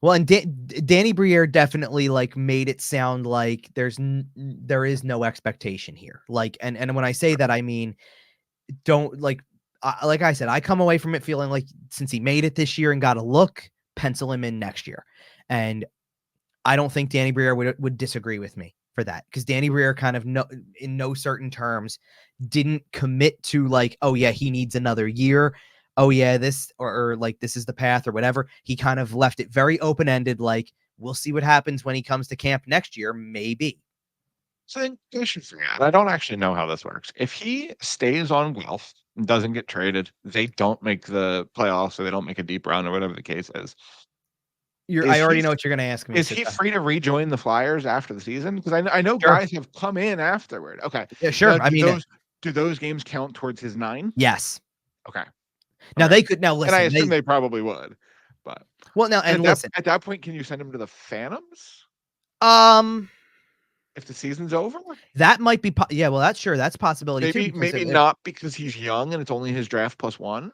S2: Well, and Danny Briere definitely like made it sound like there is no expectation here. Like, and when I say that, I mean, don't like I said, I come away from it feeling like since he made it this year and got a look, pencil him in next year. And I don't think Danny Briere would disagree with me. for that, because Danny Briere kind of in no certain terms didn't commit to like, oh yeah, he needs another year. Oh yeah, this or like this is the path or whatever. He kind of left it very open-ended, like we'll see what happens when he comes to camp next year, maybe.
S1: So then question for you. I don't actually know how this works. If he stays on Guelph and doesn't get traded, they don't make the playoffs or they don't make a deep run or whatever the case is.
S2: I already know what you're going to ask me.
S1: Is he free to rejoin the Flyers after the season? Because I know
S2: Sure.
S1: guys have come in afterward. Okay.
S2: Yeah, sure.
S1: Now, do those games count towards his 9?
S2: Yes.
S1: Okay.
S2: Now they could listen.
S1: And I assume they probably would. But
S2: now listen.
S1: At that point, can you send him to the Phantoms? If the season's over?
S2: That might be well, that's sure. That's a possibility too.
S1: Maybe not because he's young and it's only his draft +1.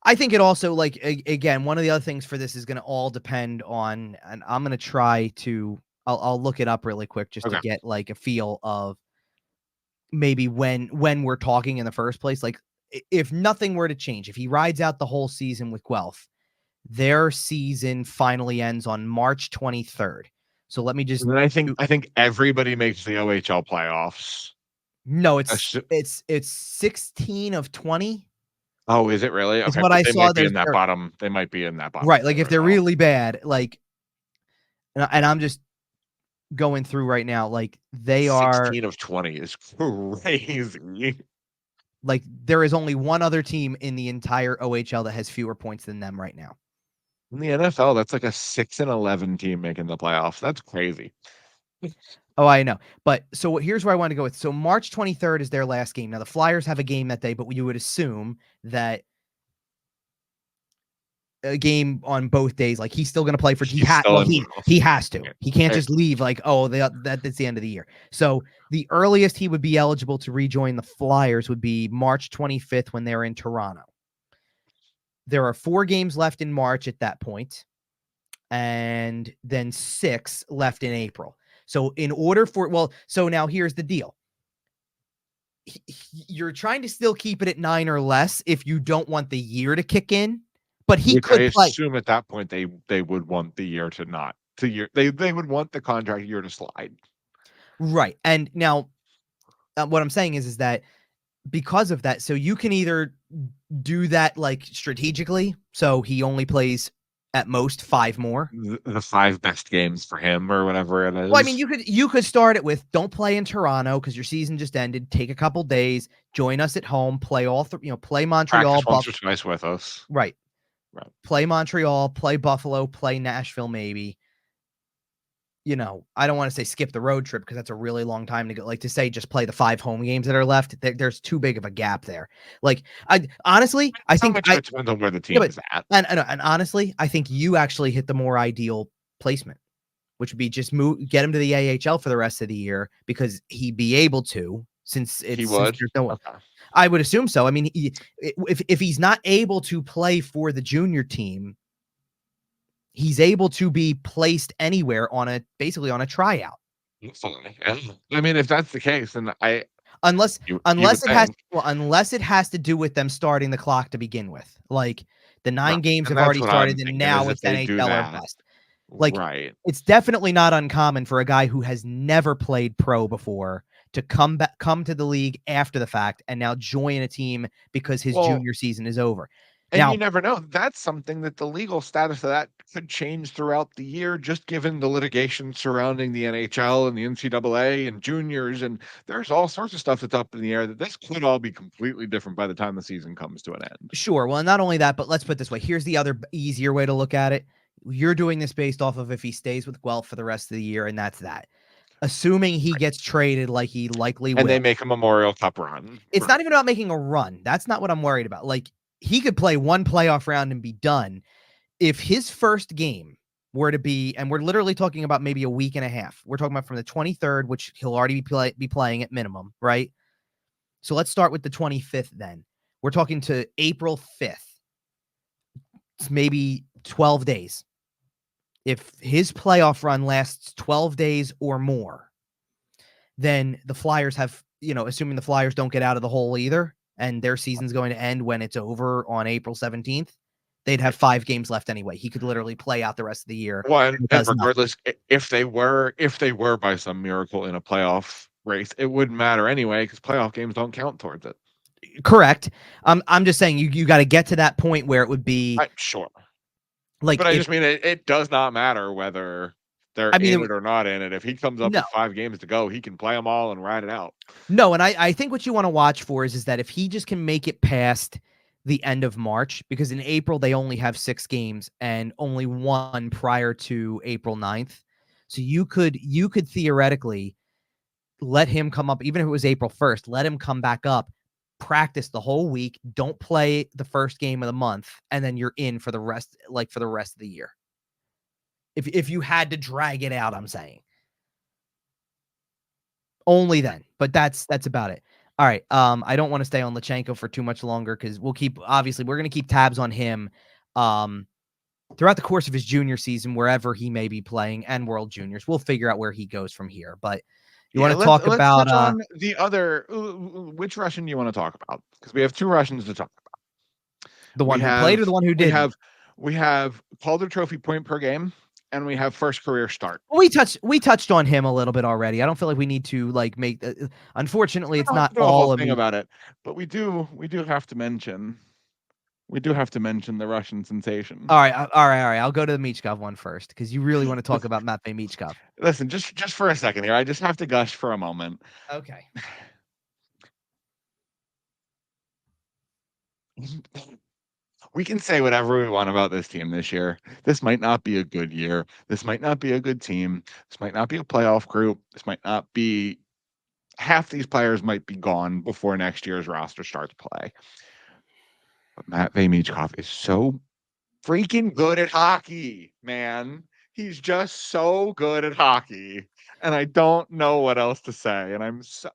S2: I think it also, like, again, one of the other things for this is going to all depend on, and I'm going to try to, I'll look it up really quick just to get like a feel of maybe when we're talking in the first place. Like, if nothing were to change, if he rides out the whole season with Guelph, their season finally ends on March 23rd. So let me just.
S1: And I think everybody makes the OHL playoffs.
S2: No, it's 16 of 20.
S1: Oh, is it really?
S2: Okay, what I saw.
S1: Might be in that bottom. They might be in that bottom.
S2: Right, like if they're really bad, like, and I'm just going through right now, like they
S1: 16 of 20 is crazy.
S2: Like there is only one other team in the entire OHL that has fewer points than them right now.
S1: In the NFL, that's like a 6-11 team making the playoffs. That's crazy.
S2: Oh, I know. But so here's where I want to go with. So March 23rd is their last game. Now the Flyers have a game that day, but you would assume that a game on both days, like he's still going to play for. He has to. He can't just leave like, oh, that's the end of the year. So the earliest he would be eligible to rejoin the Flyers would be March 25th when they're in Toronto. There are 4 games left in March at that point, and then 6 left in April. So in order for, so now here's the deal. You're trying to still keep it at 9 or less if you don't want the year to kick in, but he could play. I
S1: assume at that point they would want the year to not to year. They would want the contract year to slide.
S2: Right. And now what I'm saying is that because of that, so you can either do that like strategically. So he only plays at most 5 more.
S1: The 5 best games for him or whatever it is.
S2: Well, I mean, you could start it with don't play in Toronto because your season just ended. Take a couple days, join us at home, play play Montreal.
S1: Practice once or twice with us.
S2: Right. Play Montreal, play Buffalo, play Nashville, maybe. I don't want to say skip the road trip because that's a really long time to go. Like to say just play the 5 home games that are left. There's too big of a gap there. Like I think it
S1: depends on where the team is at.
S2: And honestly, I think you actually hit the more ideal placement, which would be just get him to the AHL for the rest of the year because he'd be able to since there's no one. Okay. I would assume so. I mean, if he's not able to play for the junior team, he's able to be placed anywhere basically on a tryout.
S1: I mean, if that's the case, then
S2: unless it has to do with them starting the clock to begin with, like the 9 games have already started, and now it's NHL or bust. Like, it's definitely not uncommon for a guy who has never played pro before to come to the league after the fact and now join a team because his junior season is over.
S1: And now, you never know. That's something that the legal status of that could change throughout the year, just given the litigation surrounding the NHL and the NCAA and juniors. And there's all sorts of stuff that's up in the air that this could all be completely different by the time the season comes to an end.
S2: Sure. Well, not only that, but let's put it this way. Here's the other easier way to look at it. You're doing this based off of if he stays with Guelph for the rest of the year, and that's that. Assuming he gets traded like he likely will.
S1: And they make a Memorial Cup run.
S2: It's not even about making a run. That's not what I'm worried about. Like, he could play 1 playoff round and be done. If his first game were to be, and we're literally talking about maybe a week and a half. We're talking about from the 23rd, which he'll already be playing at minimum, right? So let's start with the 25th then. We're talking to April 5th. It's maybe 12 days. If his playoff run lasts 12 days or more, then the Flyers have, assuming the Flyers don't get out of the hole either, and their season's going to end when it's over on April 17th, they'd have 5 games left anyway. He could literally play out the rest of the year.
S1: Well, and regardless, if they were by some miracle in a playoff race, it wouldn't matter anyway because playoff games don't count towards it.
S2: Correct. I'm just saying you got to get to that point where it would be
S1: sure.
S2: Like,
S1: but I just mean it does not matter whether they're in it or not in it. If he comes up with 5 games to go, he can play them all and ride it out.
S2: No, and I think what you want to watch for is that if he just can make it past the end of March, because in April they only have 6 games and only 1 prior to April 9th. So you could theoretically let him come up, even if it was April 1st, let him come back up, practice the whole week, don't play the first game of the month, and then you're in for the rest of the year. If you had to drag it out, I'm saying. Only then, but that's about it. All right. I don't want to stay on Luchanko for too much longer because we're going to keep tabs on him throughout the course of his junior season, wherever he may be playing, and World Juniors. We'll figure out where he goes from here. But you want to talk about
S1: touch on the other? Which Russian do you want to talk about? Because we have 2 Russians to talk about.
S2: The one who played or the one who did?
S1: We have Calder Trophy point per game, and we have first career start.
S2: We touched on him a little bit already. I don't feel like we need to make. Unfortunately, it's not all of
S1: thing about it, but we do have to mention. We do have to mention the Russian sensation.
S2: All right. I'll go to the Michkov one first because you really want to talk about Matvei Michkov.
S1: Listen, just for a second here, I just have to gush for a moment.
S2: Okay.
S1: We can say whatever we want about this team this year. This might not be a good year. This might not be a good team. This might not be a playoff group. This might not be. Half these players might be gone before next year's roster starts play. But Matvei Michkov is so freaking good at hockey, man. He's just so good at hockey. And I don't know what else to say. And I'm so,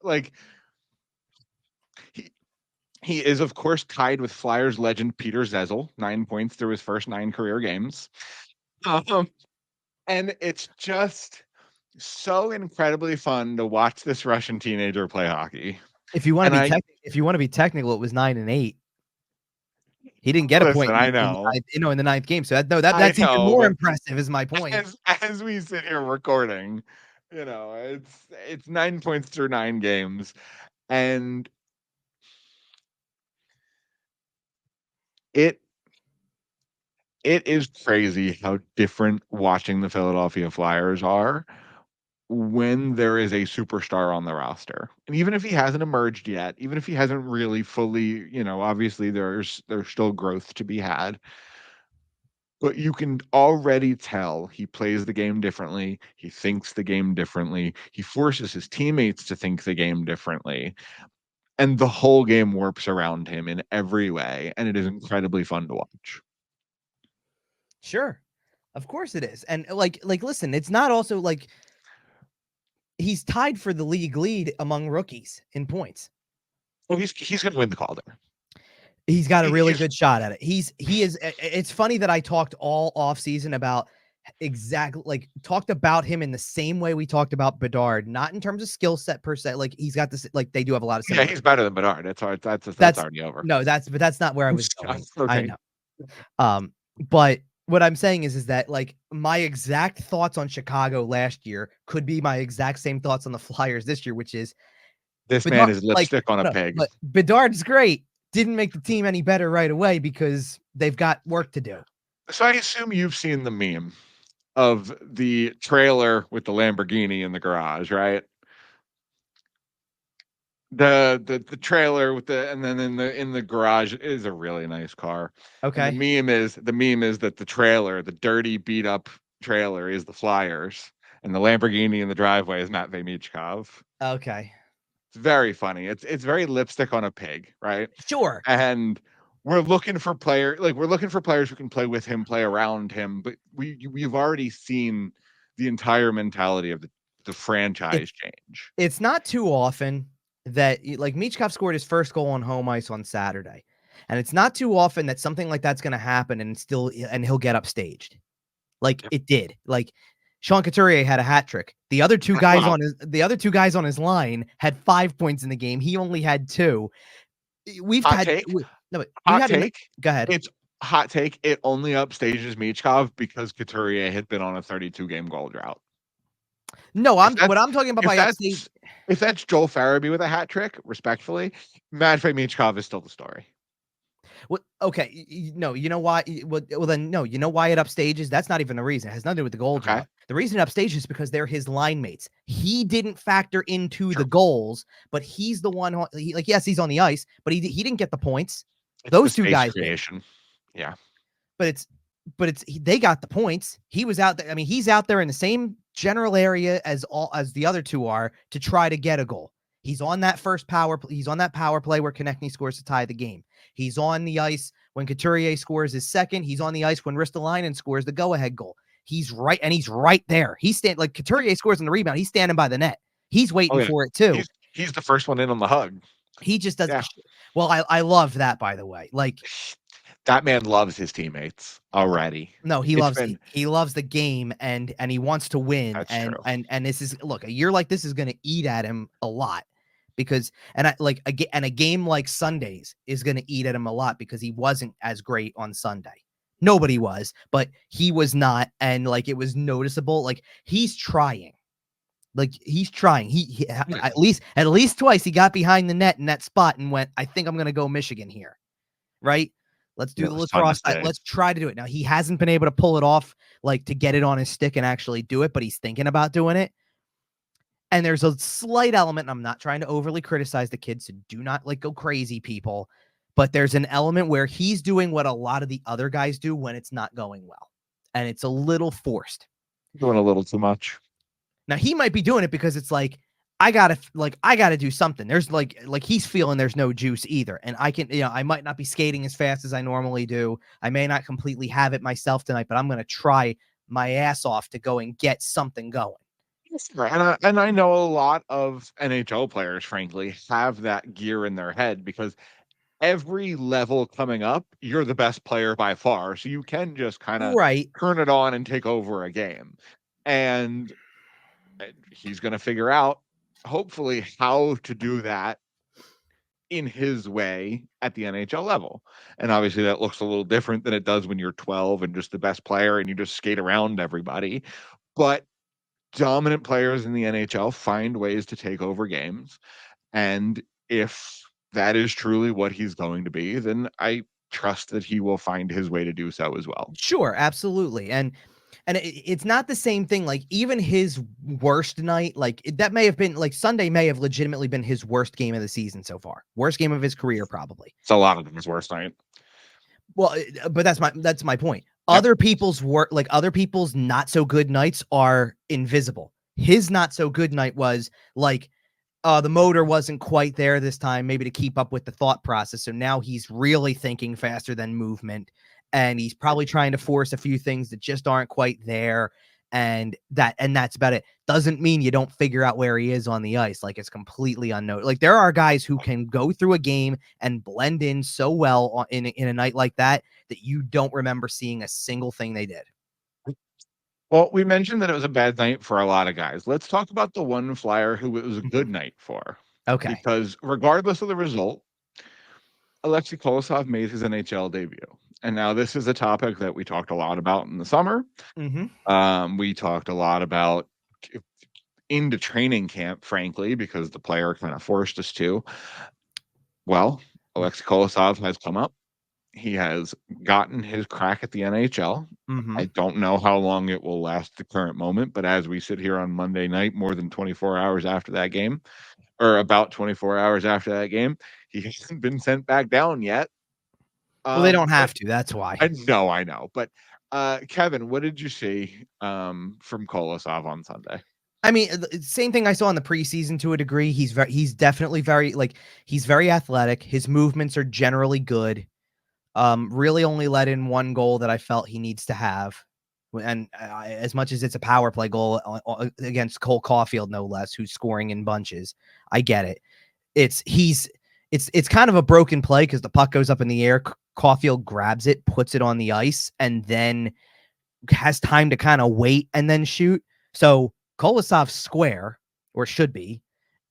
S1: he is, of course, tied with Flyers legend Peter Zezel, 9 points through his first 9 career games. And it's just so incredibly fun to watch this Russian teenager play hockey.
S2: If you want to be technical, it was 9 and 8. He didn't get a point.
S1: I know.
S2: In the 9th game. So that's even more impressive. Is my point.
S1: As we sit here recording, it's 9 points through 9 games, and it is crazy how different watching the Philadelphia Flyers are when there is a superstar on the roster. And even if he hasn't emerged yet, even if he hasn't really fully, obviously there's still growth to be had. But you can already tell he plays the game differently. He thinks the game differently. He forces his teammates to think the game differently. And the whole game warps around him in every way. And it is incredibly fun to watch.
S2: Sure. Of course it is. And listen, it's not also he's tied for the league lead among rookies in points.
S1: Well, he's going to win the Calder.
S2: He's got a really good shot at it. He is. It's funny that I talked all off season about talked about him in the same way we talked about Bedard, not in terms of skill set per se. He's got this. They do have a lot of.
S1: Yeah, he's better than Bedard. That's already over.
S2: No, that's not where I was going. Okay. I know. But what I'm saying is that my exact thoughts on Chicago last year could be my exact same thoughts on the Flyers this year, which is
S1: this Bedard, man is lipstick on a pig.
S2: But Bedard's great. Didn't make the team any better right away because they've got work to do.
S1: So I assume you've seen the meme of the trailer with the Lamborghini in the garage, right? The trailer with and then in the garage is a really nice car.
S2: Okay.
S1: And the meme is that the trailer, the dirty beat up trailer, is the Flyers, and the Lamborghini in the driveway is Matvei Michkov.
S2: Okay.
S1: It's very funny. It's very lipstick on a pig, right?
S2: Sure.
S1: And we're looking for players who can play with him, play around him. But we've already seen the entire mentality of the franchise change.
S2: It's not too often that Michkov scored his first goal on home ice on Saturday, and it's not too often that something like that's going to happen and he'll get upstaged. It did. Sean Couturier had a hat trick. The other two guys on his line had 5 points in the game. He only had 2. Go ahead.
S1: hot take, it only upstages Michkov because Couturier had been on a 32-game goal drought.
S2: No, what I'm talking about by upstage.
S1: If that's Joel Farabee with a hat trick, respectfully, Matvei Michkov is still the story.
S2: Well, okay, no, you know why? Well, then no, you know why it upstages? That's not even the reason. It has nothing to do with the goal drought. The reason it upstages is because they're his line mates. He didn't factor into the goals, but he's the one. Yes, he's on the ice, but he didn't get the points. Those two guys
S1: creation.
S2: Did. Yeah, but they got the points. He was out there. I mean, he's out there in the same general area as the other two are to try to get a goal. He's on that first power. He's on that power play where Konechny scores to tie the game. He's on the ice when Couturier scores his second. He's on the ice when Ristolainen scores the go-ahead goal. He's right there. He's like Couturier scores on the rebound. He's standing by the net. He's waiting for it too.
S1: He's the first one in on the hug.
S2: He just doesn't. Yeah. Well, I love that, by the way. Like,
S1: that man loves his teammates already.
S2: No, he loves the game and he wants to win.
S1: That's
S2: true.
S1: And
S2: this is, look, a year like this is going to eat at him a lot because a game like Sunday's is going to eat at him a lot because he wasn't as great on Sunday. Nobody was, but he was not, and like it was noticeable. Like he's trying. He at least twice he got behind the net in that spot and went, I think I'm going to go Michigan here. Right? Let's do the lacrosse. Let's try to do it. Now, he hasn't been able to pull it off, like to get it on his stick and actually do it, but he's thinking about doing it. And there's a slight element, and I'm not trying to overly criticize the kid, so do not like go crazy, people. But there's an element where he's doing what a lot of the other guys do when it's not going well. And it's a little forced.
S1: Doing a little too much.
S2: Now, he might be doing it because it's like, I gotta do something. There's like he's feeling there's no juice either. And I might not be skating as fast as I normally do. I may not completely have it myself tonight, but I'm going to try my ass off to go and get something going.
S1: And I know a lot of NHL players, frankly, have that gear in their head because every level coming up, you're the best player by far. So you can just kind of turn it on and take over a game. And he's going to figure out, hopefully, how to do that in his way at the NHL level. And obviously that looks a little different than it does when you're 12 and just the best player and you just skate around everybody. But dominant players in the NHL find ways to take over games. And if that is truly what he's going to be, then I trust that he will find his way to do so as well.
S2: Sure, absolutely. And it's not the same thing. Like even his worst night, like that may have been like Sunday may have legitimately been his worst game of the season so far. Worst game of his career, probably.
S1: It's a lot of his worst night.
S2: Well, but that's my point. Yep. Other people's other people's not so good nights are invisible. His not so good night was like, the motor wasn't quite there this time, maybe to keep up with the thought process. So now he's really thinking faster than movement. And he's probably trying to force a few things that just aren't quite there. And that's about it. Doesn't mean you don't figure out where he is on the ice. Like it's completely unknown. Like there are guys who can go through a game and blend in so well in a night like that you don't remember seeing a single thing they did.
S1: Well, we mentioned that it was a bad night for a lot of guys. Let's talk about the one Flyer who it was a good night for.
S2: Okay.
S1: Because regardless of the result, Aleksei Kolosov made his NHL debut. And now this is a topic that we talked a lot about in the summer.
S2: Mm-hmm.
S1: We talked a lot about into training camp, frankly, because the player kind of forced us to. Well, Aleksei Kolosov has come up. He has gotten his crack at the NHL.
S2: Mm-hmm.
S1: I don't know how long it will last the current moment, but as we sit here on Monday night, more than 24 hours after that game, or about 24 hours after that game, he hasn't been sent back down yet.
S2: Well, they don't have to. That's why.
S1: I know. But Kevin, what did you see from Kolosov on Sunday?
S2: I mean, same thing I saw in the preseason to a degree. He's definitely he's very athletic. His movements are generally good. Really only let in one goal that I felt he needs to have. And as much as it's a power play goal against Cole Caulfield, no less, who's scoring in bunches, I get it. It's kind of a broken play because the puck goes up in the air. Caulfield grabs it, puts it on the ice, and then has time to kind of wait and then shoot. So Kolosov's square, or should be,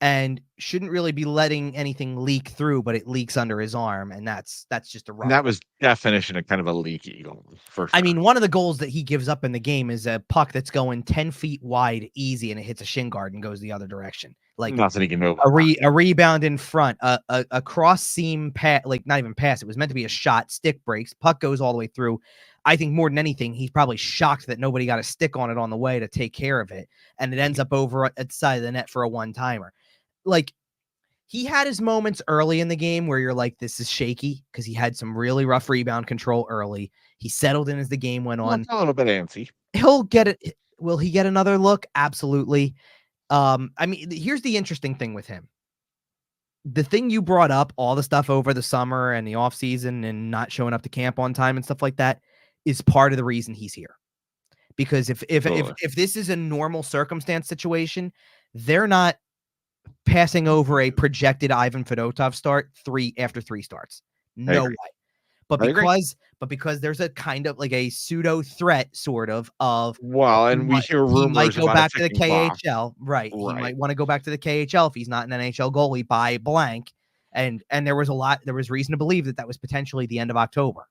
S2: and shouldn't really be letting anything leak through, but it leaks under his arm, and that's just a rough.
S1: And that was definition of kind of a leaky goal, for sure.
S2: I mean, one of the goals that he gives up in the game is a puck that's going 10 feet wide easy, and it hits a shin guard and goes the other direction. Like
S1: nothing he can do.
S2: A rebound in front, a cross seam pass, like not even pass. It was meant to be a shot, stick breaks, puck goes all the way through. I think more than anything, he's probably shocked that nobody got a stick on it on the way to take care of it, and it ends up over at the side of the net for a one-timer. Like, he had his moments early in the game where you're like, this is shaky, because he had some really rough rebound control early. He settled in as the game went on.
S1: A little bit antsy.
S2: He'll get it. Will he get another look? Absolutely. I mean, here's the interesting thing with him. The thing you brought up, all the stuff over the summer and the off season and not showing up to camp on time and stuff like that, is part of the reason he's here. Because if this is a normal circumstance situation, they're not passing over a projected Ivan Fedotov start after three starts. No way. But because there's a kind of like a pseudo threat sort of
S1: well, and we hear rumors
S2: he might go back to the KHL,
S1: clock.
S2: Right. He might want to go back to the KHL if he's not an NHL goalie by blank. And there was reason to believe that was potentially the end of October.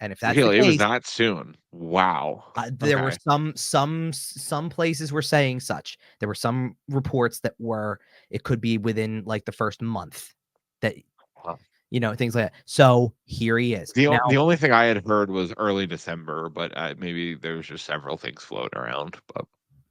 S2: And if that's the case,
S1: it was that soon. Wow.
S2: There were some places were saying such. There were some reports that it could be within like the first month that, things like that. So here he is.
S1: The only thing I had heard was early December, but maybe there was just several things floating around. But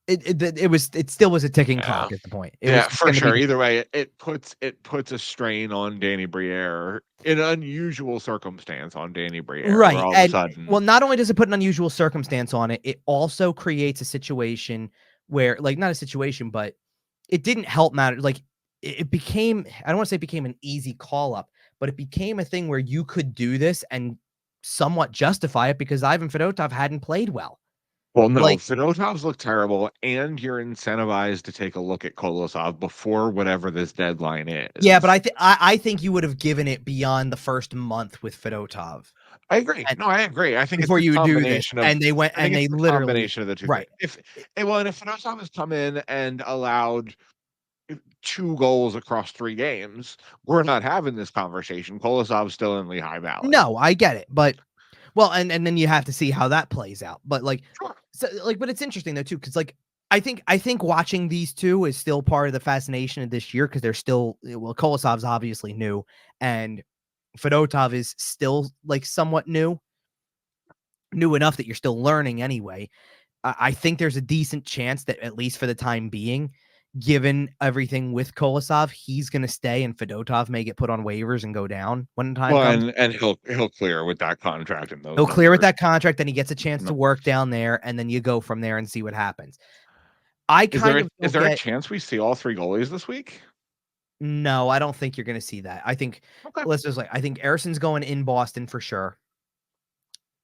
S2: it still was a ticking clock at the point.
S1: For sure. Either way, it puts a strain on Danny Briere, in an unusual circumstance on Danny Briere.
S2: Right.
S1: All of a sudden,
S2: well, not only does it put an unusual circumstance on it, it also creates a situation where, like, not a situation, but it didn't help matter. Like, it became, I don't want to say it became an easy call up, but it became a thing where you could do this and somewhat justify it because Ivan Fedotov hadn't played well.
S1: Well, no, Fedotov's look terrible, and you're incentivized to take a look at Kolosov before whatever this deadline is.
S2: Yeah, but I think you would have given it beyond the first month with Fedotov.
S1: I agree. I agree. I think
S2: before
S1: it's
S2: you do this, and they went and they literally
S1: combination of the two.
S2: Right.
S1: If Fedotov has come in and allowed 2 goals across 3 games, we're not having this conversation. Kolosov's still in Lehigh Valley.
S2: No, I get it, but. Well, and then you have to see how that plays out. But but it's interesting though too, because I think watching these two is still part of the fascination of this year because they're still Kolosov's obviously new, and Fedotov is still like somewhat new enough that you're still learning anyway. I think there's a decent chance that at least for the time being, given everything with Kolosov, he's going to stay, and Fedotov may get put on waivers and go down when time comes.
S1: And he'll clear with that contract. And
S2: he'll clear with that contract, then he gets a chance to work down there, and then you go from there and see what happens.
S1: Is there a chance we see all 3 goalies this week?
S2: No, I don't think you're going to see that. I think I think Erisson's going in Boston for sure.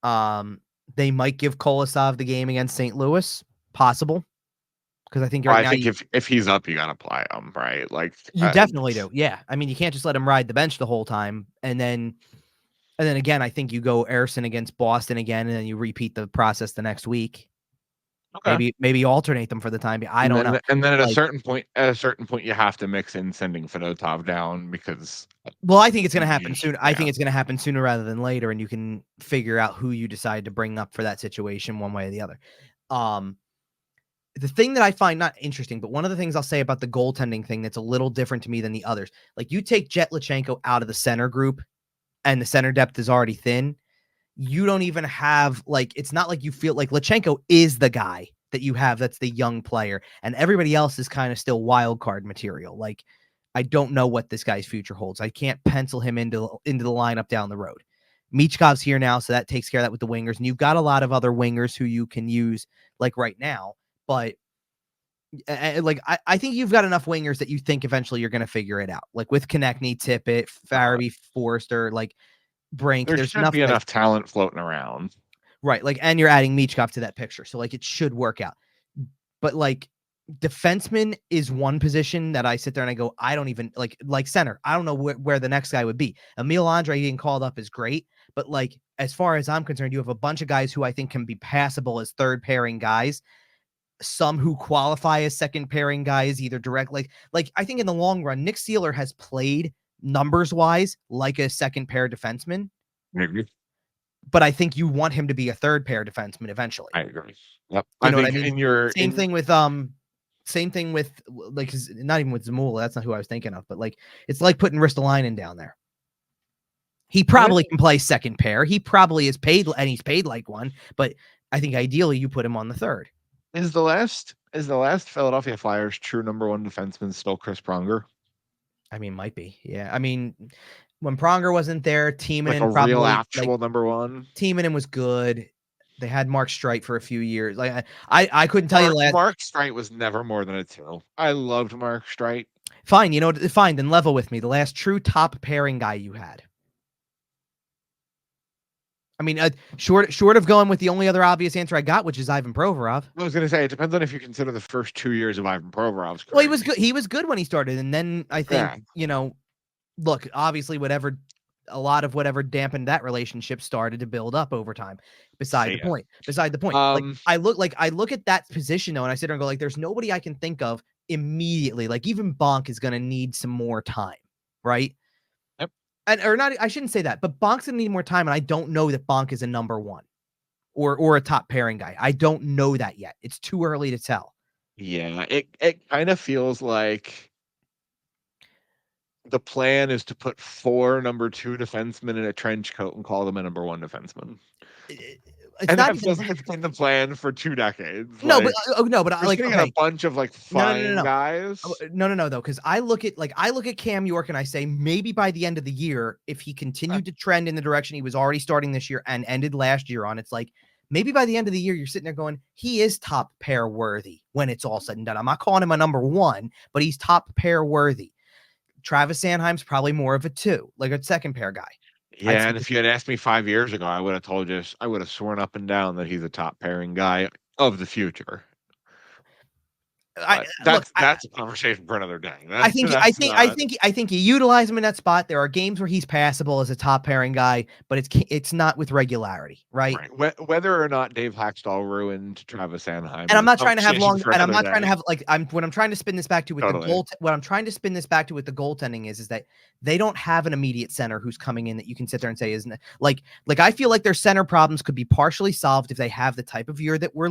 S2: They might give Kolosov the game against St. Louis, possible. Because I think
S1: if he's up, you gotta play him, right? Like
S2: you definitely do. Yeah, I mean, you can't just let him ride the bench the whole time, and then again, I think you go Erisson against Boston again, and then you repeat the process the next week. Okay. Maybe alternate them for the time being. I don't know.
S1: And then at a certain point, you have to mix in sending Fedotov down because.
S2: Well, I think it's going to happen soon. I think it's going to happen sooner rather than later, and you can figure out who you decide to bring up for that situation, one way or the other. The thing that I find not interesting, but one of the things I'll say about the goaltending thing that's a little different to me than the others, like you take Jett Luchanko out of the center group and the center depth is already thin. You don't even have it's not like you feel like Luchanko is the guy that you have. That's the young player, and everybody else is kind of still wild card material. Like, I don't know what this guy's future holds. I can't pencil him into the lineup down the road. Michkov's here now, so that takes care of that with the wingers. And you've got a lot of other wingers who you can use right now. But I think you've got enough wingers that you think eventually you're going to figure it out. Like with Konechny, Tippett, Farabee, Forster, Brink.
S1: There should be enough talent floating around.
S2: Right. And you're adding Michkov to that picture. So it should work out. But defenseman is one position that I sit there and I go, I don't even like center. I don't know where the next guy would be. Emil Andre getting called up is great. But as far as I'm concerned, you have a bunch of guys who I think can be passable as third pairing guys. some who qualify as second pairing guys, either direct, like I think in the long run, Nick Seeler has played numbers wise like a second pair defenseman.
S1: Maybe.
S2: But I think you want him to be a third pair defenseman eventually.
S1: I agree. Yep.
S2: You know
S1: I
S2: what I
S1: think
S2: mean? Same thing with like, not even with Zamula. That's not who I was thinking of, but like, it's like putting Ristolainen down there. He probably can play second pair. He probably is paid, and he's paid like one, but I think ideally you put him on the third.
S1: Is the last Philadelphia Flyers true number one defenseman still Chris Pronger?
S2: I mean, might be. Yeah. I mean, when Pronger wasn't there, Timonen
S1: like a
S2: probably,
S1: real actual number one.
S2: Timonen was good. They had Mark Streit for a few years. Like I couldn't tell you.
S1: Mark Streit was never more than a 2. I loved Mark Streit.
S2: Fine, fine. Then level with me. The last true top pairing guy you had. I mean, short of going with the only other obvious answer I got, which is Ivan Provorov.
S1: I was going to say it depends on if you consider the first 2 years of Ivan Provorov's career.
S2: Well, he was good. He was good when he started, and then I think look, obviously, a lot of whatever dampened that relationship started to build up over time. Beside the point. I look at that position though, and I sit there and go, like, there's nobody I can think of immediately. Like, even Bonk is going to need some more time, right?
S1: Yep.
S2: I shouldn't say that, but Bonk's going to need more time, and I don't know that Bonk is a number one or a top pairing guy. I don't know that yet. It's too early to tell.
S1: Yeah, it kind of feels like the plan is to put 4 number 2 defensemen in a trench coat and call them a number 1 defenseman. And that feels like it's been the plan for 2 decades.
S2: No, like, but I like
S1: a bunch of like fine guys.
S2: No, though, because I look at Cam York and I say maybe by the end of the year, if he continued to trend in the direction he was already starting this year and ended last year on, it's like maybe by the end of the year you're sitting there going, he is top pair worthy when it's all said and done. I'm not calling him a number 1, but he's top pair worthy. Travis Sanheim's probably more of a 2, like a second pair guy.
S1: Yeah, and if you had asked me 5 years ago, I would have told you, I would have sworn up and down that he's a top pairing guy of the future. That's a conversation for another day.
S2: I think you utilize him in that spot. There are games where he's passable as a top pairing guy, but it's not with regularity, right?
S1: Whether or not Dave Haxtell ruined Travis Sanheim,
S2: and I'm not trying to have long, and I'm not trying to have like what I'm trying to spin this back to with the goal. What I'm trying to spin this back to with the goaltending is that they don't have an immediate center who's coming in that you can sit there and say isn't it like I feel like their center problems could be partially solved if they have the type of year that we're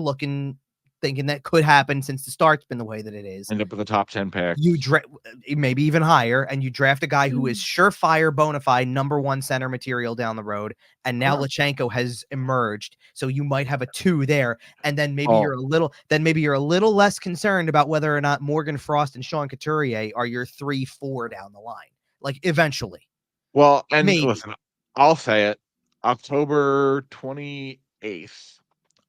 S2: thinking that could happen since the start's been the way that it is.
S1: End up with a top 10 pick.
S2: You maybe even higher, and you draft a guy who is surefire, bona fide number 1 center material down the road. And now Luchanko has emerged, so you might have a 2 there, and then maybe you're a little less concerned about whether or not Morgan Frost and Sean Couturier are your 3-4 down the line, like eventually.
S1: Well, and listen, I'll say it, October 28th.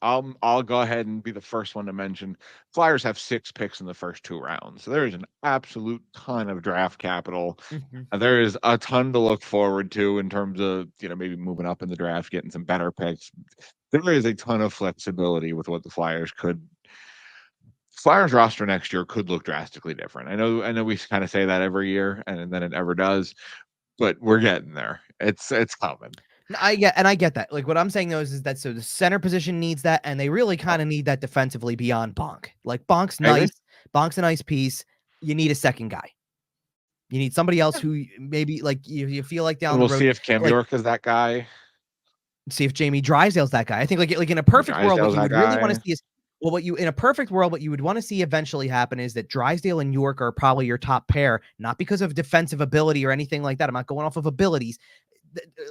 S1: I'll go ahead and be the first one to mention Flyers have 6 picks in the first 2 rounds. So there is an absolute ton of draft capital. Mm-hmm. There is a ton to look forward to in terms of, maybe moving up in the draft, getting some better picks. There is a ton of flexibility with what the Flyers roster next year could look drastically different. I know we kind of say that every year and then it never does, but we're getting there. It's coming.
S2: I get that. Like, what I'm saying though is that so the center position needs that, and they really kind of need that defensively beyond Bonk. Like, Bonk's nice. Bonk's a nice piece. You need a second guy. You need somebody else who maybe like you feel like down the road.
S1: We'll see if Cam York is that guy.
S2: See if Jamie Drysdale's that guy. I think like in a perfect world, what you would really want to see is in a perfect world, what you would want to see eventually happen is that Drysdale and York are probably your top pair, not because of defensive ability or anything like that. I'm not going off of abilities.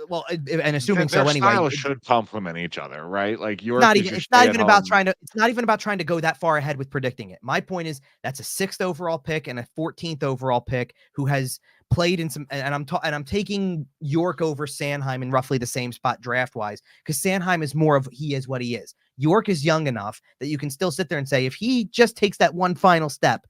S2: Well, and assuming so anyway,
S1: styles should complement each other, right? Like
S2: it's not even about trying to go that far ahead with predicting it. My point is that's a 6th overall pick and a 14th overall pick who has played in some, and I'm taking York over Sanheim in roughly the same spot draft wise, because Sanheim is more of he is what he is. York is young enough that you can still sit there and say if he just takes that one final step,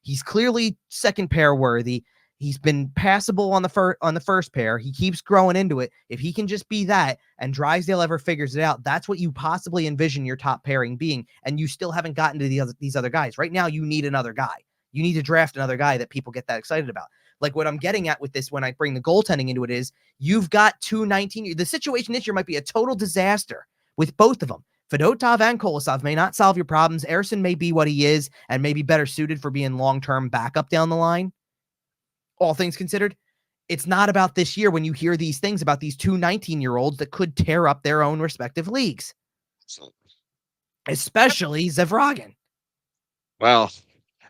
S2: he's clearly second pair worthy. He's been passable on the first pair. He keeps growing into it. If he can just be that, and Drysdale ever figures it out, that's what you possibly envision your top pairing being. And you still haven't gotten to these other guys. Right now, you need another guy. You need to draft another guy that people get that excited about. Like what I'm getting at with this, when I bring the goaltending into it, is you've got 2 19. The situation this year might be a total disaster with both of them. Fedotov and Kolosov may not solve your problems. Ersson may be what he is and may be better suited for being long-term backup down the line. All things considered, it's not about this year when you hear these things about these two 19-year-olds that could tear up their own respective leagues. Especially Zavragin.
S1: Well,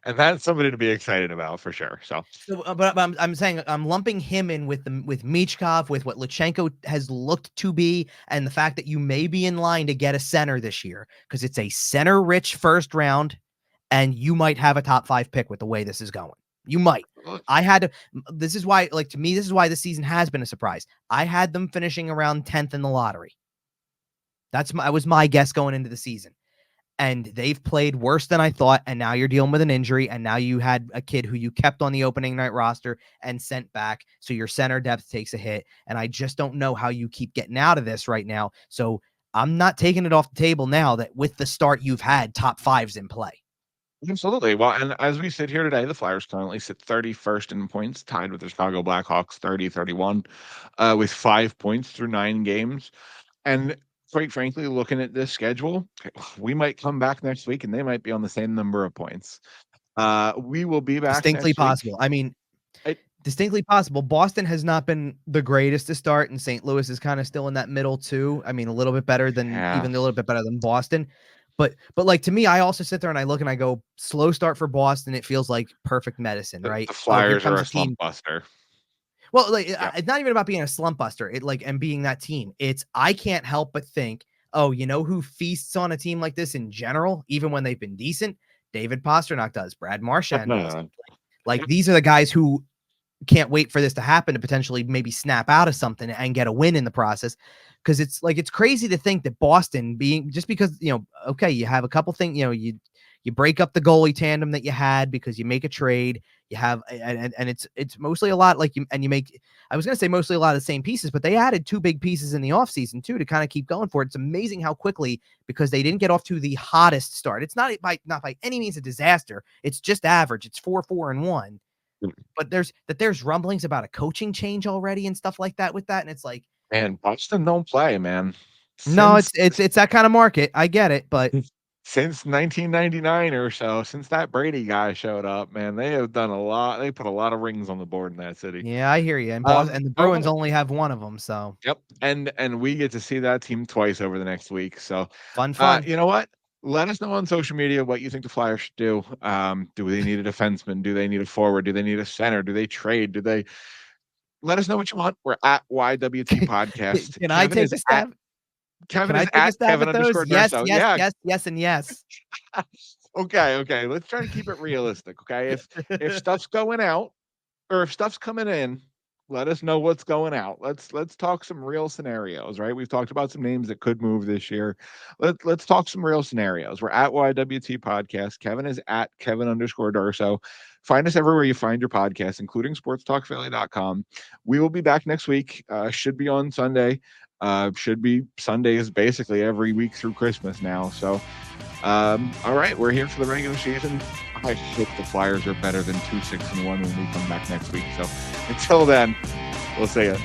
S1: and that's somebody to be excited about for sure.
S2: But I'm saying I'm lumping him in with Michkov, with what Luchanko has looked to be, and the fact that you may be in line to get a center this year because it's a center-rich first round, and you might have a top 5 pick with the way this is going. You might. This is why, to me, this is why this season has been a surprise. I had them finishing around 10th in the lottery. That was my guess going into the season. And they've played worse than I thought, and now you're dealing with an injury, and now you had a kid who you kept on the opening night roster and sent back, so your center depth takes a hit, and I just don't know how you keep getting out of this right now. So I'm not taking it off the table now that with the start you've had, top 5's in play.
S1: Absolutely. Well, and as we sit here today, the Flyers currently sit 31st in points, tied with the Chicago Blackhawks 30-31, with 5 points through 9 games. And quite frankly, looking at this schedule, we might come back next week and they might be on the same number of points. We will be back
S2: distinctly
S1: next
S2: possible.
S1: Week.
S2: I mean, distinctly possible. Boston has not been the greatest to start, and St. Louis is kind of still in that middle too. I mean, a little bit better than even a little bit better than Boston. But to me, I also sit there and I look and I go, slow start for Boston. It feels like perfect medicine, right?
S1: The Flyers are a slump buster.
S2: Well, it's not even about being a slump buster. And being that team. I can't help but think, oh, you know who feasts on a team like this in general, even when they've been decent? David Pastrnak does. Brad Marchand does. These are the guys who can't wait for this to happen to potentially maybe snap out of something and get a win in the process. Because it's crazy to think that Boston just because, okay, you have a couple things, you break up the goalie tandem that you had because you make a trade. You have, and it's mostly a lot you make, I was going to say mostly a lot of the same pieces, but they added 2 big pieces in the offseason too, to kind of keep going for it. It's amazing how quickly, because they didn't get off to the hottest start. It's not by any means a disaster. It's just average. It's 4-4-1, but there's rumblings about a coaching change already and stuff like that with that. And it's like,
S1: man, Boston don't play, man.
S2: No, it's that kind of market. I get it, but
S1: since 1999 or so, since that Brady guy showed up, man, they have done a lot. They put a lot of rings on the board in that city.
S2: Yeah, I hear you. And the Bruins only have one of them, so.
S1: Yep, and we get to see that team twice over the next week. So
S2: fun.
S1: You know what? Let us know on social media what you think the Flyers should do. Do they need a defenseman? Do they need a forward? Do they need a center? Do they trade? Do they? Let us know what you want. We're at YWT Podcast.
S2: Can I take a stab?
S1: Kevin is at Kevin _
S2: Yes,
S1: Durso.
S2: Yes, and yes.
S1: Okay. Let's try to keep it realistic. Okay, if stuff's going out or if stuff's coming in, let us know what's going out. Let's talk some real scenarios, right? We've talked about some names that could move this year. Let's talk some real scenarios. We're at YWT Podcast. Kevin is at Kevin _ Durso. Find us everywhere you find your podcasts, including sportstalkphilly.com. We will be back next week. Should be on Sunday. Should be Sundays basically every week through Christmas now. So, all right, we're here for the regular season. I hope the Flyers are better than 2-6-1 when we come back next week. So until then, we'll see you.